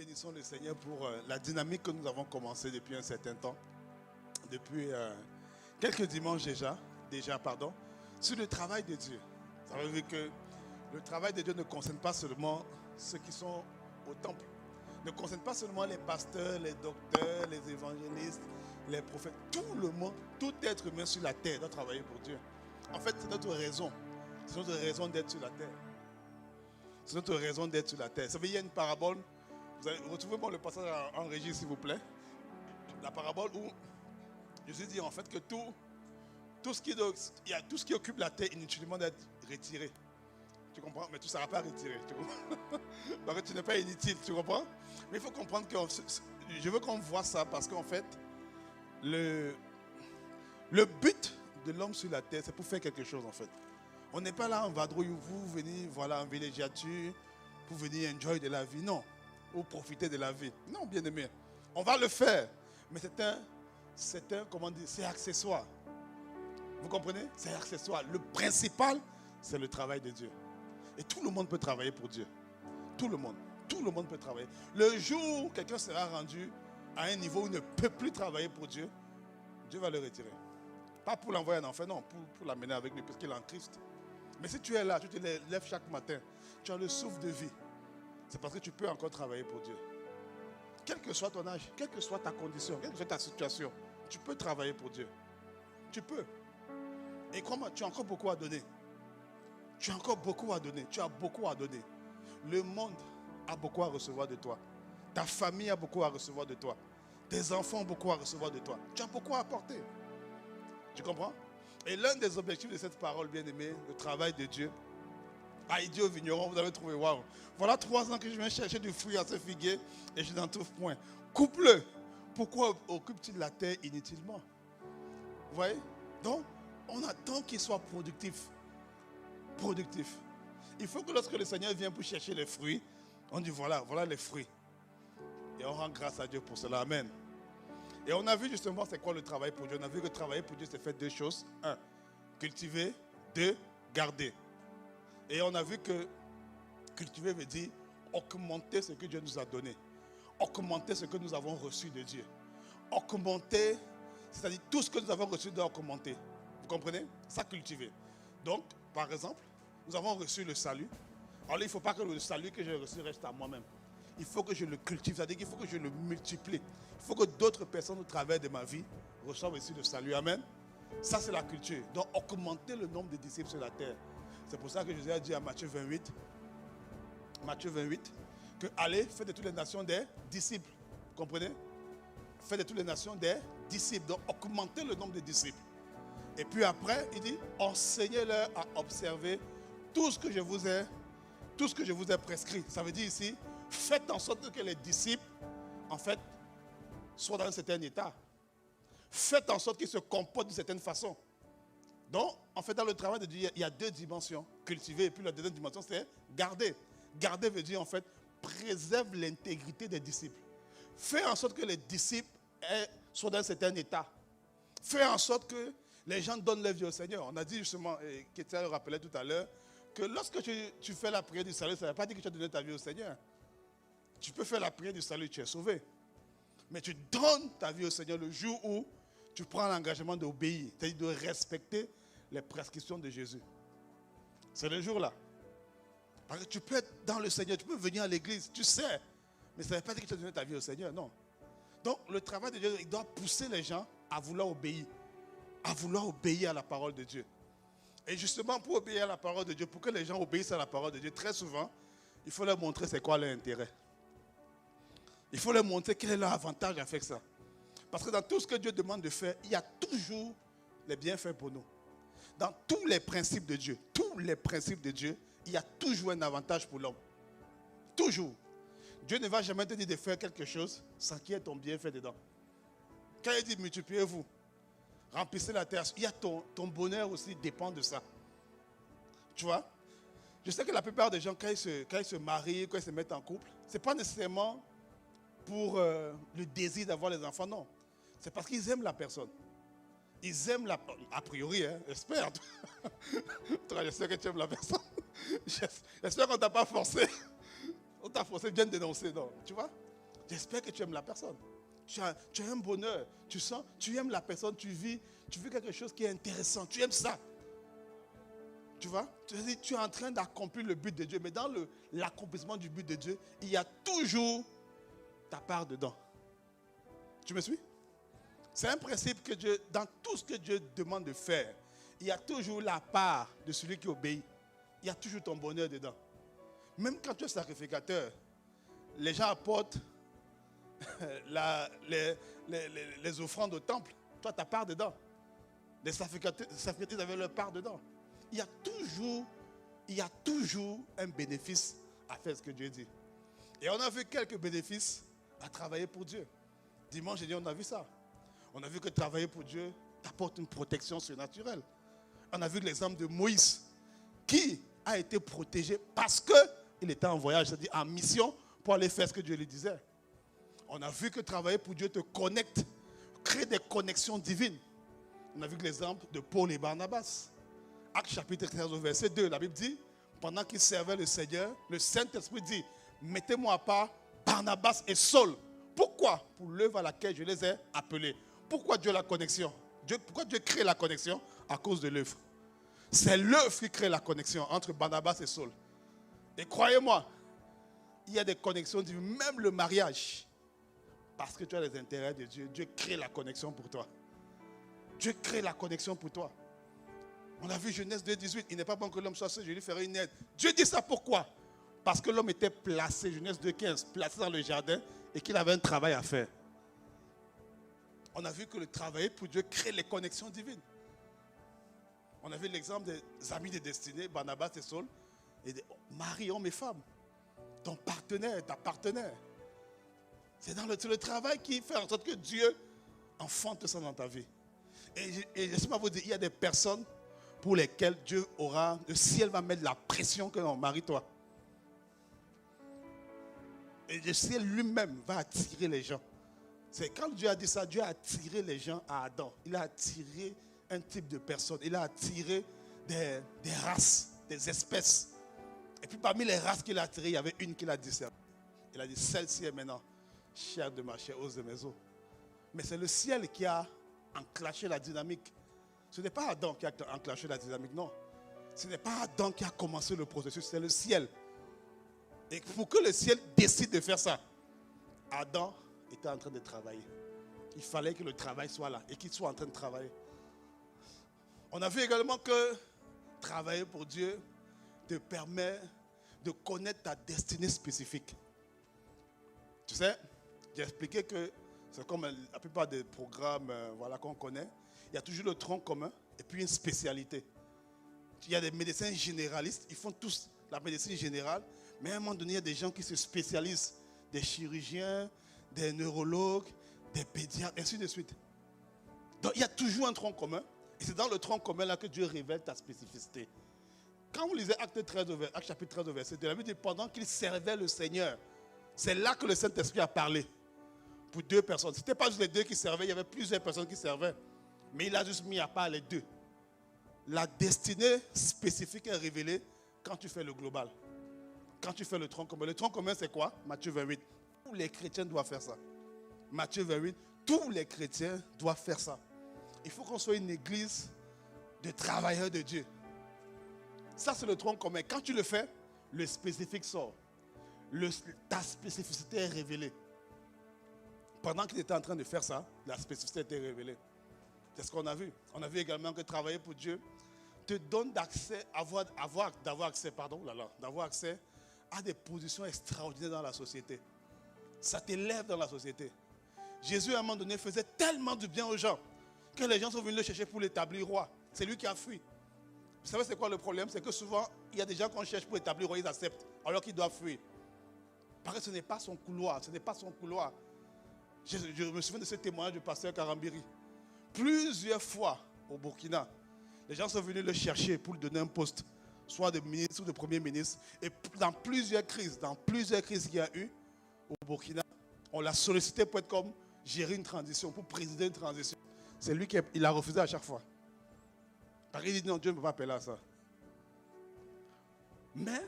bénissons le Seigneur pour la dynamique que nous avons commencée depuis un certain temps, depuis quelques dimanches déjà, sur le travail de Dieu. Ça veut dire que le travail de Dieu ne concerne pas seulement ceux qui sont au temple, ne concerne pas seulement les pasteurs, les docteurs, les évangélistes, les prophètes. Tout le monde, tout être humain sur la terre doit travailler pour Dieu. En fait, c'est notre raison. C'est notre raison d'être sur la terre. C'est notre raison d'être sur la terre. Vous savez, il y a une parabole. Retrouvez-moi le passage en régie, s'il vous plaît. La parabole où Jésus dit en fait que tout ce qui occupe la terre inutilement doit être retiré. Tu comprends? Mais tout ne sera pas retiré. Tu comprends? Parce que tu n'es pas inutile, tu comprends? Mais il faut comprendre que je veux qu'on voit ça parce qu'en fait, le but de l'homme sur la terre, c'est pour faire quelque chose en fait. On n'est pas là en vadrouille où vous venez, voilà, en villégiature, pour venir enjoy de la vie, non. Ou profiter de la vie. Non, bien aimé. On va le faire, mais c'est accessoire. Vous comprenez? C'est accessoire. Le principal, c'est le travail de Dieu. Et tout le monde peut travailler pour Dieu. Tout le monde peut travailler. Le jour où quelqu'un sera rendu à un niveau où il ne peut plus travailler pour Dieu, Dieu va le retirer. Pas pour l'envoyer en enfer, non, pour l'amener avec lui, parce qu'il est en Christ. Mais si tu es là, tu te lèves chaque matin, tu as le souffle de vie, c'est parce que tu peux encore travailler pour Dieu. Quel que soit ton âge, quelle que soit ta condition, quelle que soit ta situation, tu peux travailler pour Dieu. Tu peux. Et crois-moi, tu as encore beaucoup à donner. Tu as encore beaucoup à donner. Tu as beaucoup à donner. Le monde a beaucoup à recevoir de toi. Ta famille a beaucoup à recevoir de toi. Tes enfants ont beaucoup à recevoir de toi. Tu as beaucoup à apporter. Tu comprends? Et l'un des objectifs de cette parole, bien aimé, le travail de Dieu. Ah, idiot vigneron, vous avez trouvé, waouh. Voilà 3 ans que je viens chercher du fruit à ce figuier et je n'en trouve point. Coupe-le. Pourquoi occupe-t-il la terre inutilement? Vous voyez? Donc, on attend qu'il soit productif. Productif. Il faut que lorsque le Seigneur vient pour chercher les fruits, on dit voilà les fruits. Et on rend grâce à Dieu pour cela. Amen. Et on a vu justement c'est quoi le travail pour Dieu. On a vu que travailler pour Dieu, c'est faire 2 choses. 1, cultiver. 2, garder. Et on a vu que cultiver veut dire augmenter ce que Dieu nous a donné. Augmenter ce que nous avons reçu de Dieu. Augmenter, c'est-à-dire tout ce que nous avons reçu doit augmenter. Vous comprenez? Ça, cultiver. Donc, par exemple, nous avons reçu le salut. Alors là, il ne faut pas que le salut que j'ai reçu reste à moi-même. Il faut que je le cultive, c'est-à-dire qu'il faut que je le multiplie. Il faut que d'autres personnes au travers de ma vie reçoivent aussi le salut. Amen. Ça, c'est la culture. Donc, augmenter le nombre de disciples sur la terre. C'est pour ça que Jésus a dit à Matthieu 28, que allez, faites de toutes les nations des disciples. Vous comprenez? Faites de toutes les nations des disciples. Donc, augmenter le nombre de disciples. Et puis après, il dit, enseignez-leur à observer tout ce que je vous ai prescrit. Ça veut dire ici, faites en sorte que les disciples, en fait, soient dans un certain état. Faites en sorte qu'ils se comportent d'une certaine façon. Donc, en fait, dans le travail de Dieu, il y a 2 dimensions. Cultiver, et puis la deuxième dimension, c'est garder. Garder veut dire, en fait, préserve l'intégrité des disciples. Fais en sorte que les disciples soient dans un certain état. Fais en sorte que les gens donnent leur vie au Seigneur. On a dit justement, et Kétia le rappelait tout à l'heure, que lorsque tu fais la prière du salut, ça ne veut pas dire que tu as donné ta vie au Seigneur. Tu peux faire la prière du salut, tu es sauvé. Mais tu donnes ta vie au Seigneur le jour où tu prends l'engagement d'obéir, c'est-à-dire de respecter les prescriptions de Jésus. C'est le jour-là. Parce que tu peux être dans le Seigneur, tu peux venir à l'église, tu sais. Mais ça ne veut pas dire que tu as donné ta vie au Seigneur, non. Donc le travail de Dieu, il doit pousser les gens à vouloir obéir. À vouloir obéir à la parole de Dieu. Et justement, pour obéir à la parole de Dieu, pour que les gens obéissent à la parole de Dieu, très souvent, il faut leur montrer c'est quoi leur intérêt. Il faut leur montrer quel est leur avantage à faire ça. Parce que dans tout ce que Dieu demande de faire, il y a toujours les bienfaits pour nous. Dans tous les principes de Dieu, il y a toujours un avantage pour l'homme. Toujours. Dieu ne va jamais te dire de faire quelque chose sans qu'il y ait ton bienfait dedans. Quand il dit multipliez-vous, remplissez la terre, il y a ton bonheur aussi dépend de ça. Tu vois? Je sais que la plupart des gens, quand ils se marient, quand ils se mettent en couple, ce n'est pas nécessairement pour le désir d'avoir les enfants, non. C'est parce qu'ils aiment la personne. Ils aiment a priori, hein, j'espère. Toi, je sais que tu aimes la personne. J'espère qu'on ne t'a pas forcé. On t'a forcé de bien dénoncer, non. Tu vois? J'espère que tu aimes la personne. Tu as un bonheur. Tu sens, tu aimes la personne, tu vis quelque chose qui est intéressant. Tu aimes ça. Tu vois? Tu es en train d'accomplir le but de Dieu. Mais dans l'accomplissement du but de Dieu, il y a toujours ta part dedans. Tu me suis? C'est un principe que Dieu, dans tout ce que Dieu demande de faire, il y a toujours la part de celui qui obéit. Il y a toujours ton bonheur dedans. Même quand tu es sacrificateur, les gens apportent les offrandes au temple. Toi, tu as part dedans. Les sacrificateurs avaient leur part dedans. Il y a toujours un bénéfice à faire ce que Dieu dit. Et on a vu quelques bénéfices à travailler pour Dieu. Dimanche dernier, on a vu ça. On a vu que travailler pour Dieu t'apporte une protection surnaturelle. On a vu l'exemple de Moïse, qui a été protégé parce qu'il était en voyage, c'est-à-dire en mission pour aller faire ce que Dieu lui disait. On a vu que travailler pour Dieu te connecte, crée des connexions divines. On a vu l'exemple de Paul et Barnabas. Actes chapitre 13 au verset 2, la Bible dit, pendant qu'ils servaient le Seigneur, le Saint-Esprit dit, mettez-moi à part Barnabas et Saul. Pourquoi? Pour l'œuvre à laquelle je les ai appelés. Pourquoi Dieu la connexion? Pourquoi Dieu crée la connexion? À cause de l'œuvre. C'est l'œuvre qui crée la connexion entre Barnabas et Saul. Et croyez-moi, il y a des connexions divines, même le mariage. Parce que tu as les intérêts de Dieu, Dieu crée la connexion pour toi. Dieu crée la connexion pour toi. On a vu Genèse 2,18, il n'est pas bon que l'homme soit seul, je lui ferai une aide. Dieu dit ça pourquoi? Parce que l'homme était placé, Genèse 2,15, placé dans le jardin et qu'il avait un travail à faire. On a vu que le travail pour Dieu crée les connexions divines. On a vu l'exemple des amis de destinée, Barnabas et Saul, et des mari, homme et femme. Ton partenaire, ta partenaire. C'est le travail qui fait en sorte que Dieu enfante ça dans ta vie. Et laissez-moi vous dire, il y a des personnes pour lesquelles Dieu aura, le ciel va mettre la pression que non, marie-toi. Et le ciel lui-même va attirer les gens. C'est quand Dieu a dit ça, Dieu a attiré les gens à Adam. Il a attiré un type de personnes. Il a attiré des races, des espèces. Et puis parmi les races qu'il a attirées, il y avait une qu'il a discernée. Il a dit, celle-ci est maintenant chair de ma chair, os de mes os. Mais c'est le ciel qui a enclenché la dynamique. Ce n'est pas Adam qui a enclenché la dynamique, non. Ce n'est pas Adam qui a commencé le processus, c'est le ciel. Et pour que le ciel décide de faire ça, Adam était en train de travailler. Il fallait que le travail soit là et qu'il soit en train de travailler. On a vu également que travailler pour Dieu te permet de connaître ta destinée spécifique. Tu sais, j'ai expliqué que c'est comme la plupart des programmes qu'on connaît. Il y a toujours le tronc commun et puis une spécialité. Il y a des médecins généralistes, ils font tous la médecine générale, mais à un moment donné, il y a des gens qui se spécialisent, des chirurgiens, des neurologues, des pédiatres, ainsi de suite. Donc il y a toujours un tronc commun, et c'est dans le tronc commun là que Dieu révèle ta spécificité. Quand vous lisez Actes chapitre 13 au verset 2, la Bible dit, pendant qu'ils servaient le Seigneur, c'est là que le Saint-Esprit a parlé. Pour deux personnes. Ce n'était pas juste les deux qui servaient, il y avait plusieurs personnes qui servaient. Mais il a juste mis à part les deux. La destinée spécifique est révélée quand tu fais le global. Quand tu fais le tronc commun. Le tronc commun, c'est quoi? Matthieu 28. Tous les chrétiens doivent faire ça. Matthieu 28. Tous les chrétiens doivent faire ça. Il faut qu'on soit une église de travailleurs de Dieu. Ça, c'est le tronc commun. Quand tu le fais, le spécifique sort. Ta spécificité est révélée. Pendant qu'il était en train de faire ça, la spécificité était révélée. C'est ce qu'on a vu. On a vu également que travailler pour Dieu te donne d'avoir accès à des positions extraordinaires dans la société. Ça t'élève dans la société. Jésus, à un moment donné, faisait tellement du bien aux gens que les gens sont venus le chercher pour l'établir roi. C'est lui qui a fui. Vous savez c'est quoi le problème? C'est que souvent, il y a des gens qu'on cherche pour établir roi, ils acceptent, alors qu'ils doivent fuir. Parce que ce n'est pas son couloir. Ce n'est pas son couloir. Je me souviens de ce témoignage du pasteur Karambiri. Plusieurs fois au Burkina, les gens sont venus le chercher pour lui donner un poste, soit de ministre ou de premier ministre. Et dans plusieurs crises qu'il y a eu au Burkina, on l'a sollicité pour être comme gérer une transition, pour présider une transition. C'est lui qui a refusé à chaque fois. Parce qu'il dit non, Dieu ne peut pas appeler à ça. Mais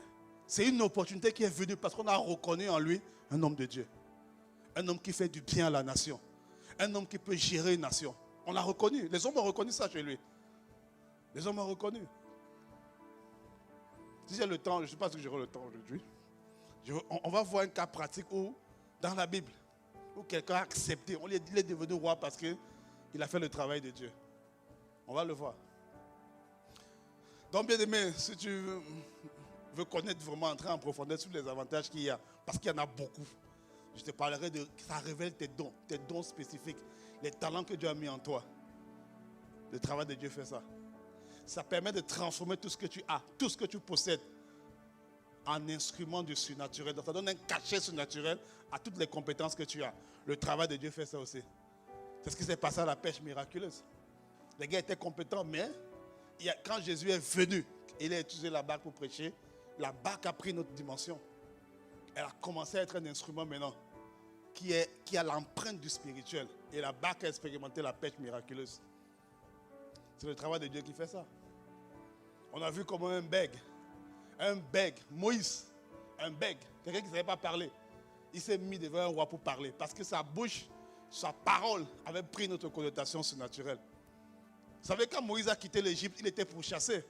c'est une opportunité qui est venue parce qu'on a reconnu en lui un homme de Dieu. Un homme qui fait du bien à la nation. Un homme qui peut gérer une nation. On l'a reconnu. Les hommes ont reconnu ça chez lui. Les hommes ont reconnu. Si j'ai le temps, je ne sais pas si j'aurai le temps aujourd'hui. On va voir un cas pratique où, dans la Bible, où quelqu'un a accepté. Il est devenu roi parce qu'il a fait le travail de Dieu. On va le voir. Donc, bien aimé, si tu veux connaître vraiment, entrer en profondeur sur les avantages qu'il y a, parce qu'il y en a beaucoup, je te parlerai de ça révèle tes dons spécifiques, les talents que Dieu a mis en toi. Le travail de Dieu fait ça. Ça permet de transformer tout ce que tu as, tout ce que tu possèdes, en instrument du surnaturel. Donc ça donne un cachet surnaturel à toutes les compétences que tu as. Le travail de Dieu fait ça aussi. C'est ce qui s'est passé à la pêche miraculeuse. Les gars étaient compétents, mais quand Jésus est venu, il a utilisé la barque pour prêcher. La barque a pris une autre dimension. Elle a commencé à être un instrument maintenant qui a l'empreinte du spirituel. Et la barque a expérimenté la pêche miraculeuse. C'est le travail de Dieu qui fait ça. On a vu comment un bègue, Moïse, quelqu'un qui ne savait pas parler, il s'est mis devant un roi pour parler. Parce que sa bouche, sa parole avait pris notre connotation surnaturelle. Vous savez, quand Moïse a quitté l'Égypte, il était pourchassé.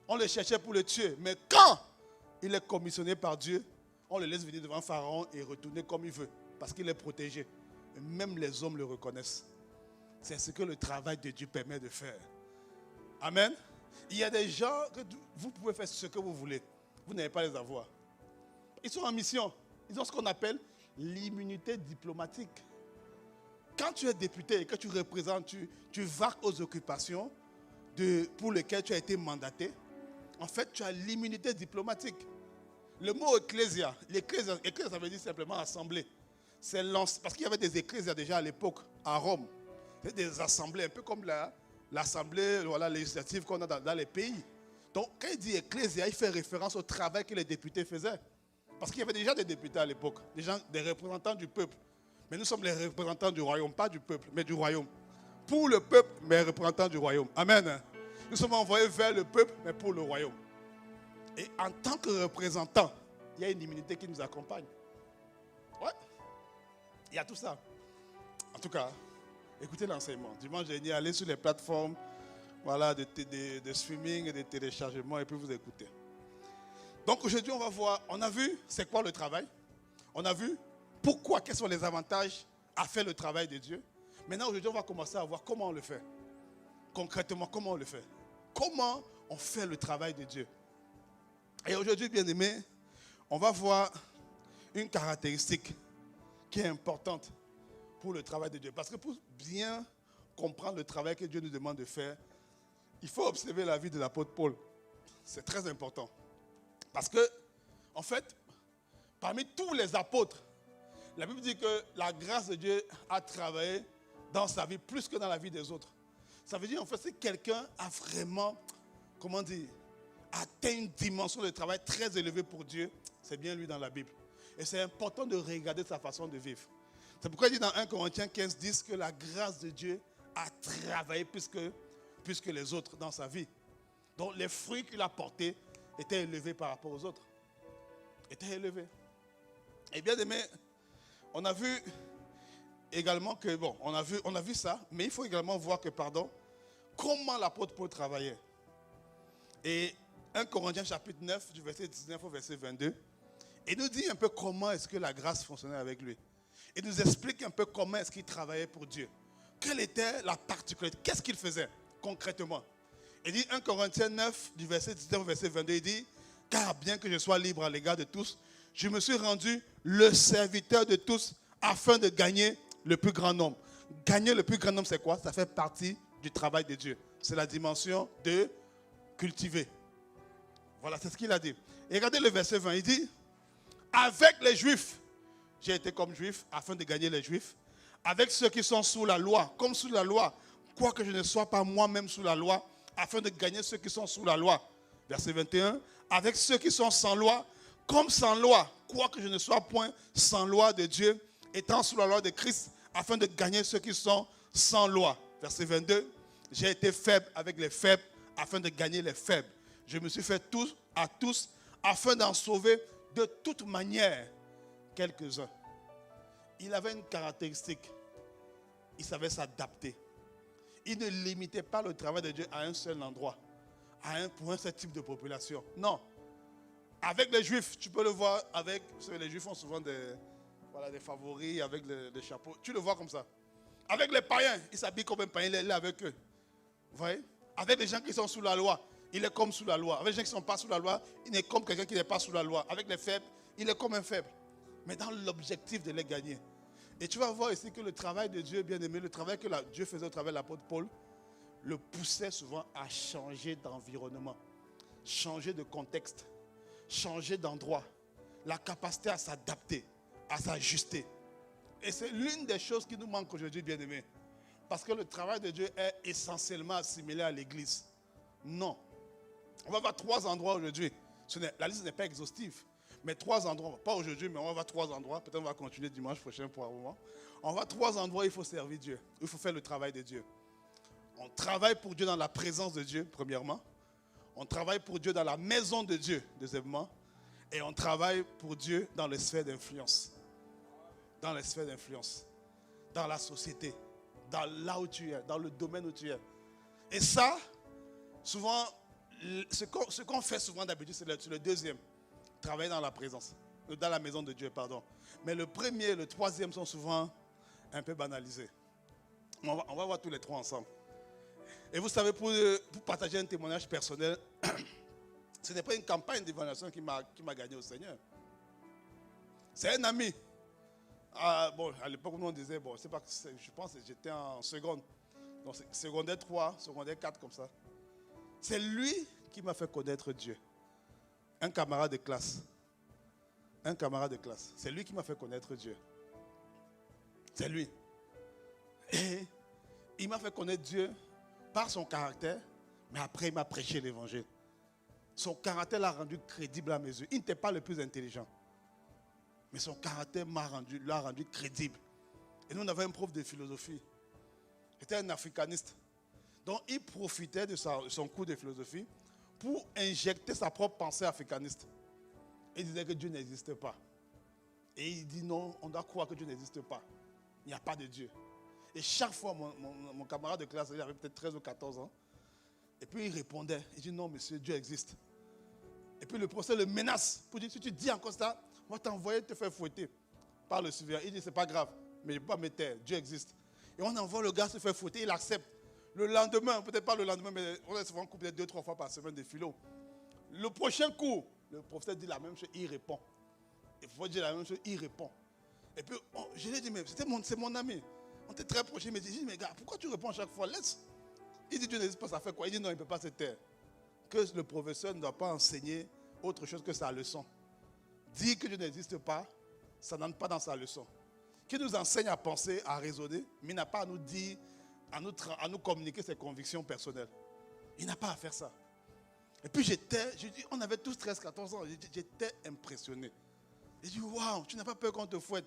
On le cherchait pour le tuer. Mais quand il est commissionné par Dieu, on le laisse venir devant Pharaon et retourner comme il veut. Parce qu'il est protégé. Et même les hommes le reconnaissent. C'est ce que le travail de Dieu permet de faire. Amen. Il y a des gens que vous pouvez faire ce que vous voulez. Vous n'allez pas les avoir. Ils sont en mission. Ils ont ce qu'on appelle l'immunité diplomatique. Quand tu es député et que tu représentes, tu vaques aux occupations pour lesquelles tu as été mandaté, en fait, tu as l'immunité diplomatique. Le mot ecclésia, ecclésia ça veut dire simplement assemblée. Parce qu'il y avait des ecclésias déjà à l'époque, à Rome. C'est des assemblées, un peu comme l'assemblée législative qu'on a dans les pays. Donc, quand il dit ecclésia, il fait référence au travail que les députés faisaient. Parce qu'il y avait déjà des députés à l'époque, des représentants du peuple. Mais nous sommes les représentants du royaume, pas du peuple, mais du royaume. Pour le peuple, mais représentants du royaume. Amen. Nous sommes envoyés vers le peuple, mais pour le royaume. Et en tant que représentants, il y a une immunité qui nous accompagne. Ouais. Il y a tout ça. En tout cas, écoutez l'enseignement. Dimanche dernier, allez sur les plateformes de streaming et de téléchargement et puis vous écoutez. Donc aujourd'hui, on va voir, on a vu c'est quoi le travail. On a vu pourquoi, quels sont les avantages à faire le travail de Dieu. Maintenant, aujourd'hui, on va commencer à voir comment on le fait. Concrètement, comment on le fait. Comment on fait le travail de Dieu. Et aujourd'hui, bien aimé, on va voir une caractéristique qui est importante pour le travail de Dieu. Parce que pour bien comprendre le travail que Dieu nous demande de faire, il faut observer la vie de l'apôtre Paul. C'est très important. Parce que, en fait, parmi tous les apôtres, la Bible dit que la grâce de Dieu a travaillé dans sa vie plus que dans la vie des autres. Ça veut dire, en fait, si quelqu'un a vraiment, atteint une dimension de travail très élevée pour Dieu, c'est bien lui dans la Bible. Et c'est important de regarder sa façon de vivre. C'est pourquoi il dit dans 1 Corinthiens 15, 10 que la grâce de Dieu a travaillé plus que les autres dans sa vie. Donc les fruits qu'il a portés étaient élevés par rapport aux autres. Étaient élevés. Et bien aimé, on a vu également que, on a vu ça, mais il faut également voir que, comment l'apôtre Paul travaillait. Et 1 Corinthiens chapitre 9, du verset 19 au verset 22, il nous dit un peu comment est-ce que la grâce fonctionnait avec lui. Il nous explique un peu comment est-ce qu'il travaillait pour Dieu. Quelle était la particularité, qu'est-ce qu'il faisait concrètement. Il dit 1 Corinthiens 9, du verset 19 au verset 22, il dit, car bien que je sois libre à l'égard de tous, je me suis rendu le serviteur de tous afin de gagner le plus grand nombre. Gagner le plus grand nombre, c'est quoi? Ça fait partie du travail de Dieu. C'est la dimension de cultiver. Voilà, c'est ce qu'il a dit. Et regardez le verset 20, il dit, avec les Juifs, j'ai été comme Juif afin de gagner les Juifs. Avec ceux qui sont sous la loi, comme sous la loi, quoique je ne sois pas moi-même sous la loi, afin de gagner ceux qui sont sous la loi. Verset 21, avec ceux qui sont sans loi, comme sans loi, quoique je ne sois point sans loi de Dieu, étant sous la loi de Christ, afin de gagner ceux qui sont sans loi. Verset 22, j'ai été faible avec les faibles, afin de gagner les faibles. Je me suis fait à tous, afin d'en sauver de toute manière quelques-uns. il avait une caractéristique. Il savait s'adapter. Il ne limitait pas le travail de Dieu à un seul endroit, pour un seul type de population. Non. Avec les Juifs, tu peux le voir avec... Les Juifs ont souvent des favoris avec des chapeaux. Tu le vois comme ça. Avec les païens, il s'habille comme un païen, il est avec eux. Vous voyez? Avec les gens qui sont sous la loi, il est comme sous la loi. Avec les gens qui ne sont pas sous la loi, il est comme quelqu'un qui n'est pas sous la loi. Avec les faibles, il est comme un faible. Mais dans l'objectif de les gagner. Et tu vas voir ici que le travail de Dieu, bien aimé, le travail que Dieu faisait au travers de l'apôtre Paul, le poussait souvent à changer d'environnement, changer de contexte, changer d'endroit, la capacité à s'adapter, à s'ajuster. Et c'est l'une des choses qui nous manque aujourd'hui, bien aimé. Parce que le travail de Dieu est essentiellement assimilé à l'église. Non. On va voir 3 endroits aujourd'hui. La liste n'est pas exhaustive. Mais 3 endroits, pas aujourd'hui, mais on va voir 3 endroits. Peut-être on va continuer dimanche prochain pour un moment. On va voir 3 endroits où il faut servir Dieu. Il faut faire le travail de Dieu. On travaille pour Dieu dans la présence de Dieu, premièrement. On travaille pour Dieu dans la maison de Dieu, deuxièmement. Et on travaille pour Dieu dans les sphères d'influence. Dans les sphères d'influence. Dans la société. Dans là où tu es. Dans le domaine où tu es. Et ça, souvent, ce qu'on fait souvent d'habitude, c'est le deuxième. Travailler dans la présence. Dans la maison de Dieu, pardon. Mais le premier et le troisième sont souvent un peu banalisés. On va voir tous les 3 ensemble. Et vous savez, pour partager un témoignage personnel, ce n'est pas une campagne d'évaluation qui m'a gagné au Seigneur. C'est un ami. À l'époque, on disait, je pense que j'étais en seconde. Donc, secondaire 3, secondaire 4, comme ça. C'est lui qui m'a fait connaître Dieu. Un camarade de classe. Un camarade de classe. C'est lui qui m'a fait connaître Dieu. C'est lui. Et il m'a fait connaître Dieu par son caractère, mais après il m'a prêché l'évangile. Son caractère l'a rendu crédible à mes yeux. Il n'était pas le plus intelligent. Mais son caractère l'a rendu crédible. Et nous, on avait un prof de philosophie. C'était un africaniste. Donc, il profitait de son cours de philosophie pour injecter sa propre pensée africaniste. Il disait que Dieu n'existe pas. Et il dit non, on doit croire que Dieu n'existe pas. Il n'y a pas de Dieu. Et chaque fois, mon camarade de classe, il avait peut-être 13 ou 14 ans. Et puis il répondait. Il dit non, monsieur, Dieu existe. Et puis le professeur le menace pour dire, si tu dis encore ça, on va t'envoyer te faire fouetter par le surveillant. Il dit, c'est pas grave, mais je ne peux pas me taire, Dieu existe. Et on envoie le gars se faire fouetter, il accepte. Le lendemain, peut-être pas le lendemain, mais on est souvent coupé 2-3 fois par semaine de philo. Le prochain cours, le professeur dit la même chose, il répond. Il faut dire la même chose, il répond. Et puis, je lui ai dit, mais c'est mon ami. On était très proches. Il me dit, mais gars, pourquoi tu réponds chaque fois? Laisse. Il dit, Dieu n'existe pas, ça fait quoi? Il dit, non, il ne peut pas se taire. Que le professeur ne doit pas enseigner autre chose que sa leçon. Dire que Dieu n'existe pas, ça n'entre pas dans sa leçon. Qui nous enseigne à penser, à raisonner, mais il n'a pas à nous dire, à nous communiquer ses convictions personnelles. Il n'a pas à faire ça. Et puis on avait tous 13-14 ans, j'étais impressionné. J'ai dit, waouh, tu n'as pas peur qu'on te fouette.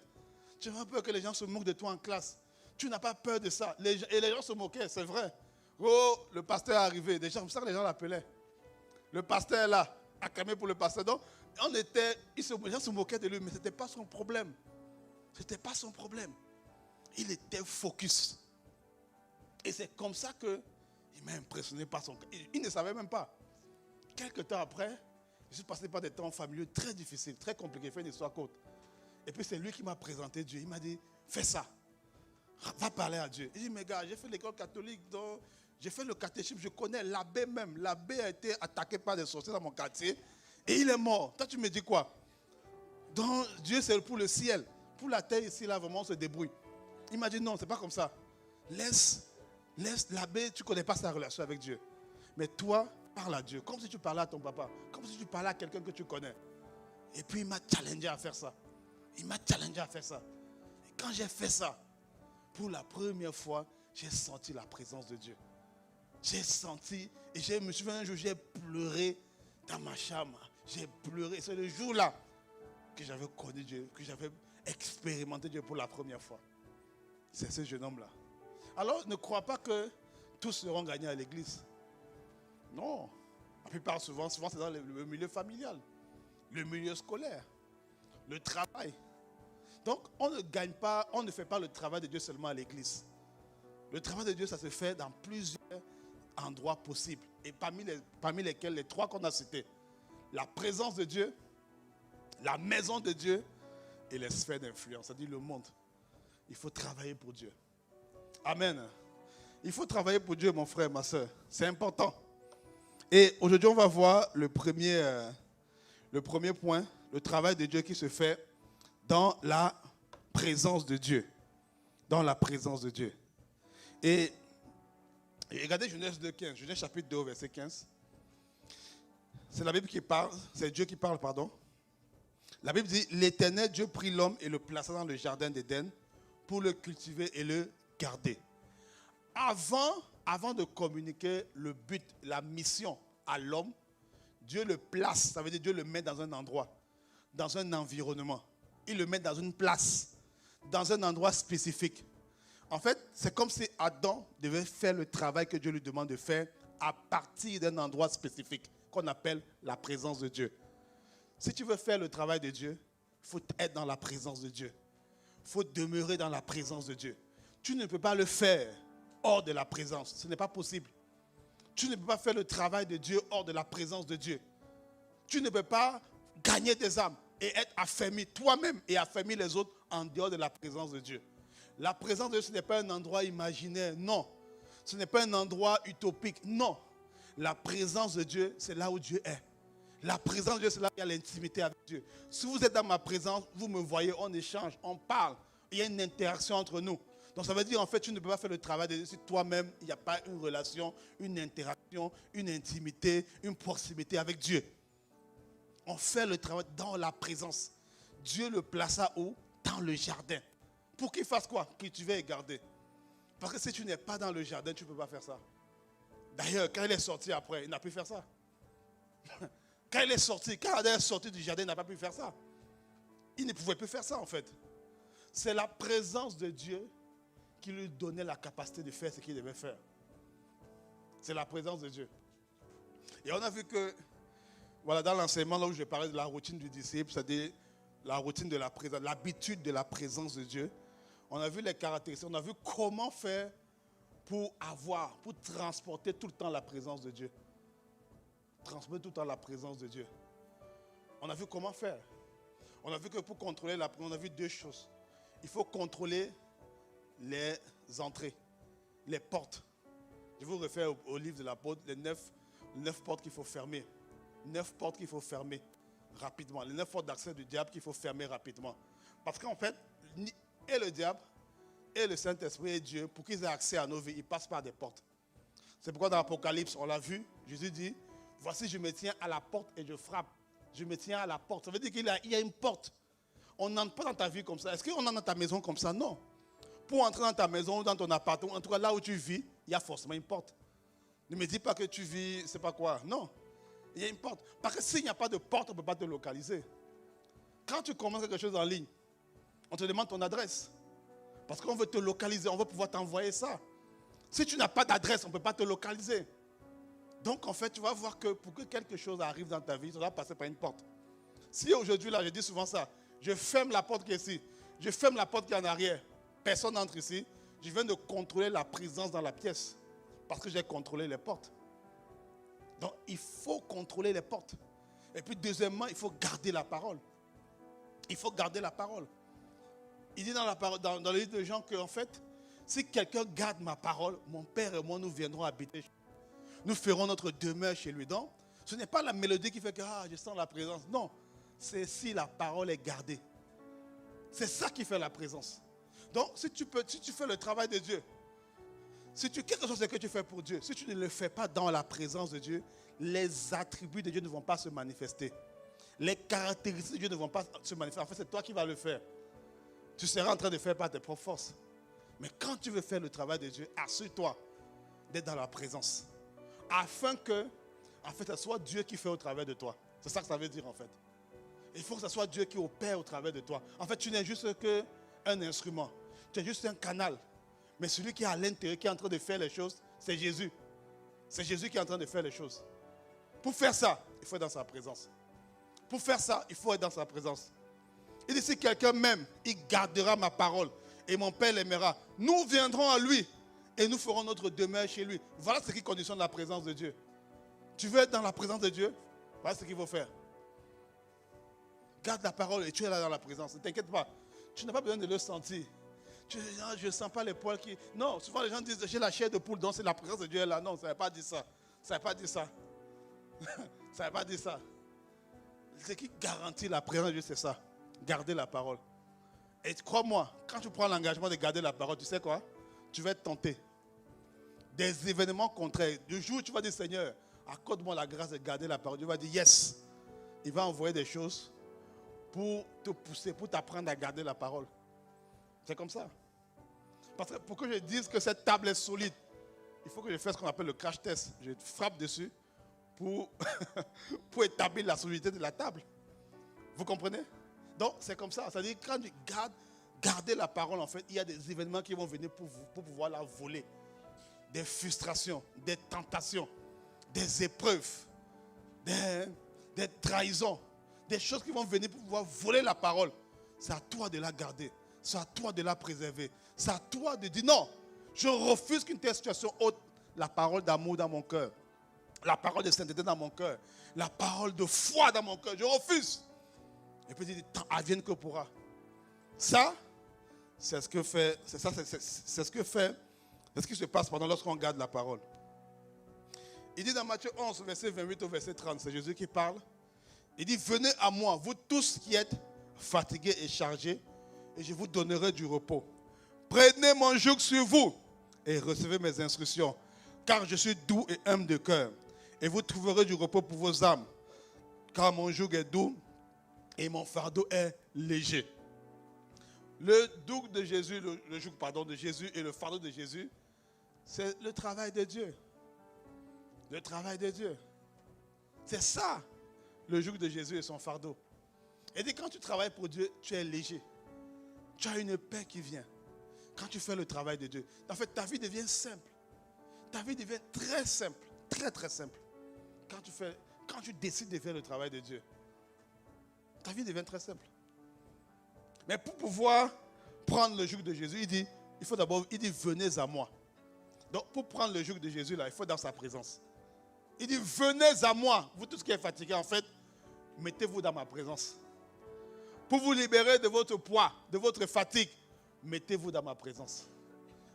Tu n'as pas peur que les gens se moquent de toi en classe. Tu n'as pas peur de ça. Et les gens se moquaient, c'est vrai. Oh, le pasteur est arrivé. Déjà, c'est ça que les gens l'appelaient. Le pasteur est là, acclamé pour le pasteur. Donc, les gens se moquaient de lui, mais ce n'était pas son problème. Ce n'était pas son problème. Il était focus. Et c'est comme ça qu'il m'a impressionné par son... Il ne savait même pas. Quelque temps après, je suis passé par des temps familiaux très difficiles, très compliqués. Il fait une histoire courte. Et puis c'est lui qui m'a présenté Dieu. Il m'a dit, fais ça. Va parler à Dieu. Il dit, mais gars, j'ai fait l'école catholique, donc j'ai fait le catéchisme, je connais l'abbé même. L'abbé a été attaqué par des sorciers dans mon quartier et il est mort. Toi, tu me dis quoi? Donc Dieu, c'est pour le ciel. Pour la terre, ici, là, vraiment, on se débrouille. Il m'a dit, non, c'est pas comme ça. Laisse l'abbé, tu ne connais pas sa relation avec Dieu. Mais toi, parle à Dieu, comme si tu parlais à ton papa, comme si tu parlais à quelqu'un que tu connais. Et puis il m'a challengé à faire ça. Il m'a challengé à faire ça. Et quand j'ai fait ça, pour la première fois, j'ai senti la présence de Dieu. J'ai senti, et je me souviens un jour, j'ai pleuré dans ma chambre. J'ai pleuré. C'est le jour-là que j'avais connu Dieu, que j'avais expérimenté Dieu pour la première fois. C'est ce jeune homme-là. Alors, ne crois pas que tous seront gagnés à l'église. Non. La plupart, souvent c'est dans le milieu familial, le milieu scolaire, le travail. Donc, on ne gagne pas, on ne fait pas le travail de Dieu seulement à l'église. Le travail de Dieu, ça se fait dans plusieurs endroits possibles. Et parmi lesquels les 3 qu'on a cités. La présence de Dieu, la maison de Dieu et les sphères d'influence, c'est-à-dire le monde. Il faut travailler pour Dieu. Amen. Il faut travailler pour Dieu, mon frère, ma soeur. C'est important. Et aujourd'hui, on va voir le premier point, le travail de Dieu qui se fait dans la présence de Dieu. Dans la présence de Dieu. Et regardez Genèse 2,15, Genèse chapitre 2, verset 15. C'est la Bible qui parle, c'est Dieu qui parle, pardon. La Bible dit, l'Éternel Dieu prit l'homme et le plaça dans le jardin d'Éden pour le cultiver et le garder. Avant de communiquer le but, la mission à l'homme, Dieu le place, ça veut dire Dieu le met dans un endroit, dans un environnement. Il le met dans une place, dans un endroit spécifique. En fait, c'est comme si Adam devait faire le travail que Dieu lui demande de faire à partir d'un endroit spécifique qu'on appelle la présence de Dieu. Si tu veux faire le travail de Dieu, il faut être dans la présence de Dieu. Il faut demeurer dans la présence de Dieu. Tu ne peux pas le faire hors de la présence. Ce n'est pas possible. Tu ne peux pas faire le travail de Dieu hors de la présence de Dieu. Tu ne peux pas gagner des âmes et être affermi toi-même et affermir les autres en dehors de la présence de Dieu. La présence de Dieu, ce n'est pas un endroit imaginaire, non. Ce n'est pas un endroit utopique, non. La présence de Dieu, c'est là où Dieu est. La présence de Dieu, c'est là où il y a l'intimité avec Dieu. Si vous êtes dans ma présence, vous me voyez, on échange, on parle. Il y a une interaction entre nous. Donc ça veut dire, en fait, tu ne peux pas faire le travail de Dieu si toi-même, il n'y a pas une relation, une interaction, une intimité, une proximité avec Dieu. On fait le travail dans la présence. Dieu le plaça où? Dans le jardin. Pour qu'il fasse quoi? Cultiver et garder. Parce que si tu n'es pas dans le jardin, tu ne peux pas faire ça. D'ailleurs, quand il est sorti après, il n'a pu faire ça. Quand il est sorti, quand Adam est sorti du jardin, il n'a pas pu faire ça. Il ne pouvait plus faire ça en fait. C'est la présence de Dieu qui lui donnait la capacité de faire ce qu'il devait faire. C'est la présence de Dieu. Et on a vu que, voilà, dans l'enseignement, là où je parlais de la routine du disciple, c'est-à-dire la routine de la présence, l'habitude de la présence de Dieu, on a vu les caractéristiques, on a vu comment faire pour transporter tout le temps la présence de Dieu. Transporter tout le temps la présence de Dieu. On a vu comment faire. On a vu que pour contrôler la présence, on a vu 2 choses. Il faut contrôler les entrées, les portes. Je vous réfère au livre de l'apôtre, les 9 portes qu'il faut fermer. 9 portes qu'il faut fermer rapidement. Les 9 portes d'accès du diable qu'il faut fermer rapidement. Parce qu'en fait, et le diable, et le Saint-Esprit et Dieu, pour qu'ils aient accès à nos vies, ils passent par des portes. C'est pourquoi dans l'Apocalypse, on l'a vu, Jésus dit, voici je me tiens à la porte et je frappe. Je me tiens à la porte. Ça veut dire qu'il y a une porte. On n'entre pas dans ta vie comme ça. Est-ce qu'on entre dans ta maison comme ça? Non. Pour entrer dans ta maison ou dans ton appartement, en tout cas là où tu vis, il y a forcément une porte. Ne me dis pas que tu vis, c'est pas quoi. Non. Il y a une porte. Parce que s'il n'y a pas de porte, on ne peut pas te localiser. Quand tu commences quelque chose en ligne, on te demande ton adresse. Parce qu'on veut te localiser, on veut pouvoir t'envoyer ça. Si tu n'as pas d'adresse, on ne peut pas te localiser. Donc en fait, tu vas voir que pour que quelque chose arrive dans ta vie, ça doit passer par une porte. Si aujourd'hui, là, je dis souvent ça, je ferme la porte qui est ici, je ferme la porte qui est en arrière, personne n'entre ici, je viens de contrôler la présence dans la pièce. Parce que j'ai contrôlé les portes. Donc il faut contrôler les portes. Et puis deuxièmement, il faut garder la parole. Il faut garder la parole. Il dit dans le livre de Jean qu'en fait, si quelqu'un garde ma parole, mon Père et moi, nous viendrons habiter chez lui. Nous ferons notre demeure chez lui. Donc, ce n'est pas la mélodie qui fait que je sens la présence. Non, c'est si la parole est gardée. C'est ça qui fait la présence. Donc, si tu fais le travail de Dieu, quelque chose que tu fais pour Dieu, si tu ne le fais pas dans la présence de Dieu, les attributs de Dieu ne vont pas se manifester. Les caractéristiques de Dieu ne vont pas se manifester. En fait, c'est toi qui vas le faire. Tu seras en train de faire par tes propres forces. Mais quand tu veux faire le travail de Dieu, assure-toi d'être dans la présence. Afin que, en fait, ce soit Dieu qui fait au travers de toi. C'est ça que ça veut dire, en fait. Il faut que ce soit Dieu qui opère au travers de toi. En fait, tu n'es juste qu'un instrument. Tu es juste un canal. Mais celui qui est à l'intérieur, qui est en train de faire les choses, c'est Jésus. C'est Jésus qui est en train de faire les choses. Pour faire ça, il faut être dans sa présence. Pour faire ça, il faut être dans sa présence. Il dit, si quelqu'un m'aime, il gardera ma parole. Et mon Père l'aimera. Nous viendrons à lui et nous ferons notre demeure chez lui. Voilà ce qui conditionne la présence de Dieu. Tu veux être dans la présence de Dieu? Voilà ce qu'il faut faire. Garde la parole et tu es là dans la présence. Ne t'inquiète pas. Tu n'as pas besoin de le sentir. Je ne sens pas les poils qui... Non, souvent les gens disent, j'ai la chair de poule, donc c'est la présence de Dieu est là. Non, ça ne veut pas dire ça. Ça ne veut pas dire ça. Ça ne veut pas dire ça. Ce qui garantit la présence de Dieu, c'est ça. Garder la parole. Et crois-moi, quand tu prends l'engagement de garder la parole, tu sais quoi? Tu vas être tenté. Des événements contraires. Du jour où tu vas dire, Seigneur, accorde-moi la grâce de garder la parole. Dieu va dire, yes. Il va envoyer des choses pour te pousser, pour t'apprendre à garder la parole. C'est comme ça. Parce que pour que je dise que cette table est solide, il faut que je fasse ce qu'on appelle le crash test. Je frappe dessus pour, pour établir la solidité de la table. Vous comprenez? Donc, c'est comme ça. C'est-à-dire quand tu gardez la parole, en fait, il y a des événements qui vont venir pour pouvoir la voler. Des frustrations, des tentations, des épreuves, des trahisons, des choses qui vont venir pour pouvoir voler la parole. C'est à toi de la garder. C'est à toi de la préserver. C'est à toi de dire non, je refuse qu'une telle situation ôte la parole d'amour dans mon cœur. La parole de sainteté dans mon cœur. La parole de foi dans mon cœur. Je refuse. Et puis il dit, advienne que pourra. Ça, c'est ce que fait, c'est ce que fait, c'est ce qui se passe pendant lorsqu'on garde la parole. Il dit dans Matthieu 11, verset 28 au verset 30, c'est Jésus qui parle. Il dit, venez à moi, vous tous qui êtes fatigués et chargés, et je vous donnerai du repos. Prenez mon joug sur vous et recevez mes instructions, car je suis doux et humble de cœur, et vous trouverez du repos pour vos âmes, car mon joug est doux et mon fardeau est léger. Le joug de Jésus, le joug de Jésus et le fardeau de Jésus, c'est le travail de Dieu. Le travail de Dieu. C'est ça, le joug de Jésus et son fardeau. Et dit, quand tu travailles pour Dieu, tu es léger. Tu as une paix qui vient. Quand tu fais le travail de Dieu. En fait, ta vie devient simple. Ta vie devient très simple. Très, très simple. Quand tu décides de faire le travail de Dieu. Ta vie devient très simple. Mais pour pouvoir prendre le joug de Jésus, il dit, venez à moi. Donc, pour prendre le joug de Jésus, là, il faut être dans sa présence. Il dit, venez à moi. Vous tous qui êtes fatigués, en fait, mettez-vous dans ma présence. Pour vous libérer de votre poids, de votre fatigue, mettez-vous dans ma présence.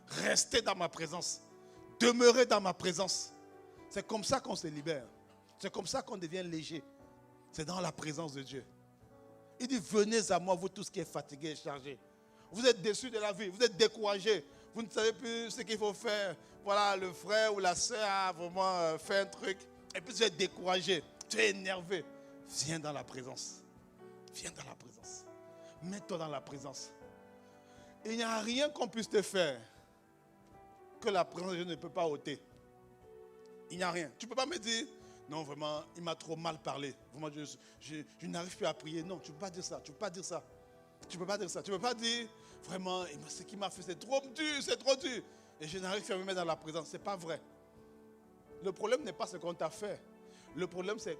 Restez dans ma présence. Demeurez dans ma présence. C'est comme ça qu'on se libère. C'est comme ça qu'on devient léger. C'est dans la présence de Dieu. Il dit, venez à moi, vous tous qui êtes fatigués et chargés. Vous êtes déçus de la vie, vous êtes découragés. Vous ne savez plus ce qu'il faut faire. Voilà, le frère ou la soeur a vraiment fait un truc. Et puis tu es découragé, tu es énervé. Viens dans la présence. Viens dans la présence. Mets-toi dans la présence. Il n'y a rien qu'on puisse te faire que la présence de Dieu ne peut pas ôter. Il n'y a rien. Tu ne peux pas me dire, non, vraiment, il m'a trop mal parlé. Vraiment, je n'arrive plus à prier. Non, tu ne peux pas dire ça. Tu ne peux pas dire ça. Tu ne peux pas dire ça. Tu ne peux pas dire, vraiment, ce qu'il m'a fait, c'est trop dur, c'est trop dur. Et je n'arrive plus à me mettre dans la présence. Ce n'est pas vrai. Le problème n'est pas ce qu'on t'a fait. Le problème, c'est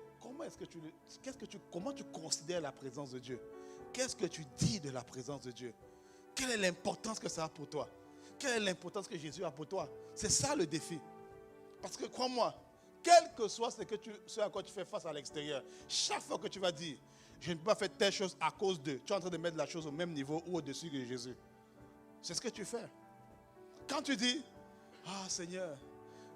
comment tu considères la présence de Dieu. Qu'est-ce que tu dis de la présence de Dieu? Quelle est l'importance que ça a pour toi? Quelle est l'importance que Jésus a pour toi? C'est ça le défi. Parce que crois-moi, quel que soit ce à quoi tu fais face à l'extérieur, chaque fois que tu vas dire, je ne peux pas faire telle chose à cause de, tu es en train de mettre la chose au même niveau ou au-dessus de Jésus. C'est ce que tu fais. Quand tu dis, ah Seigneur,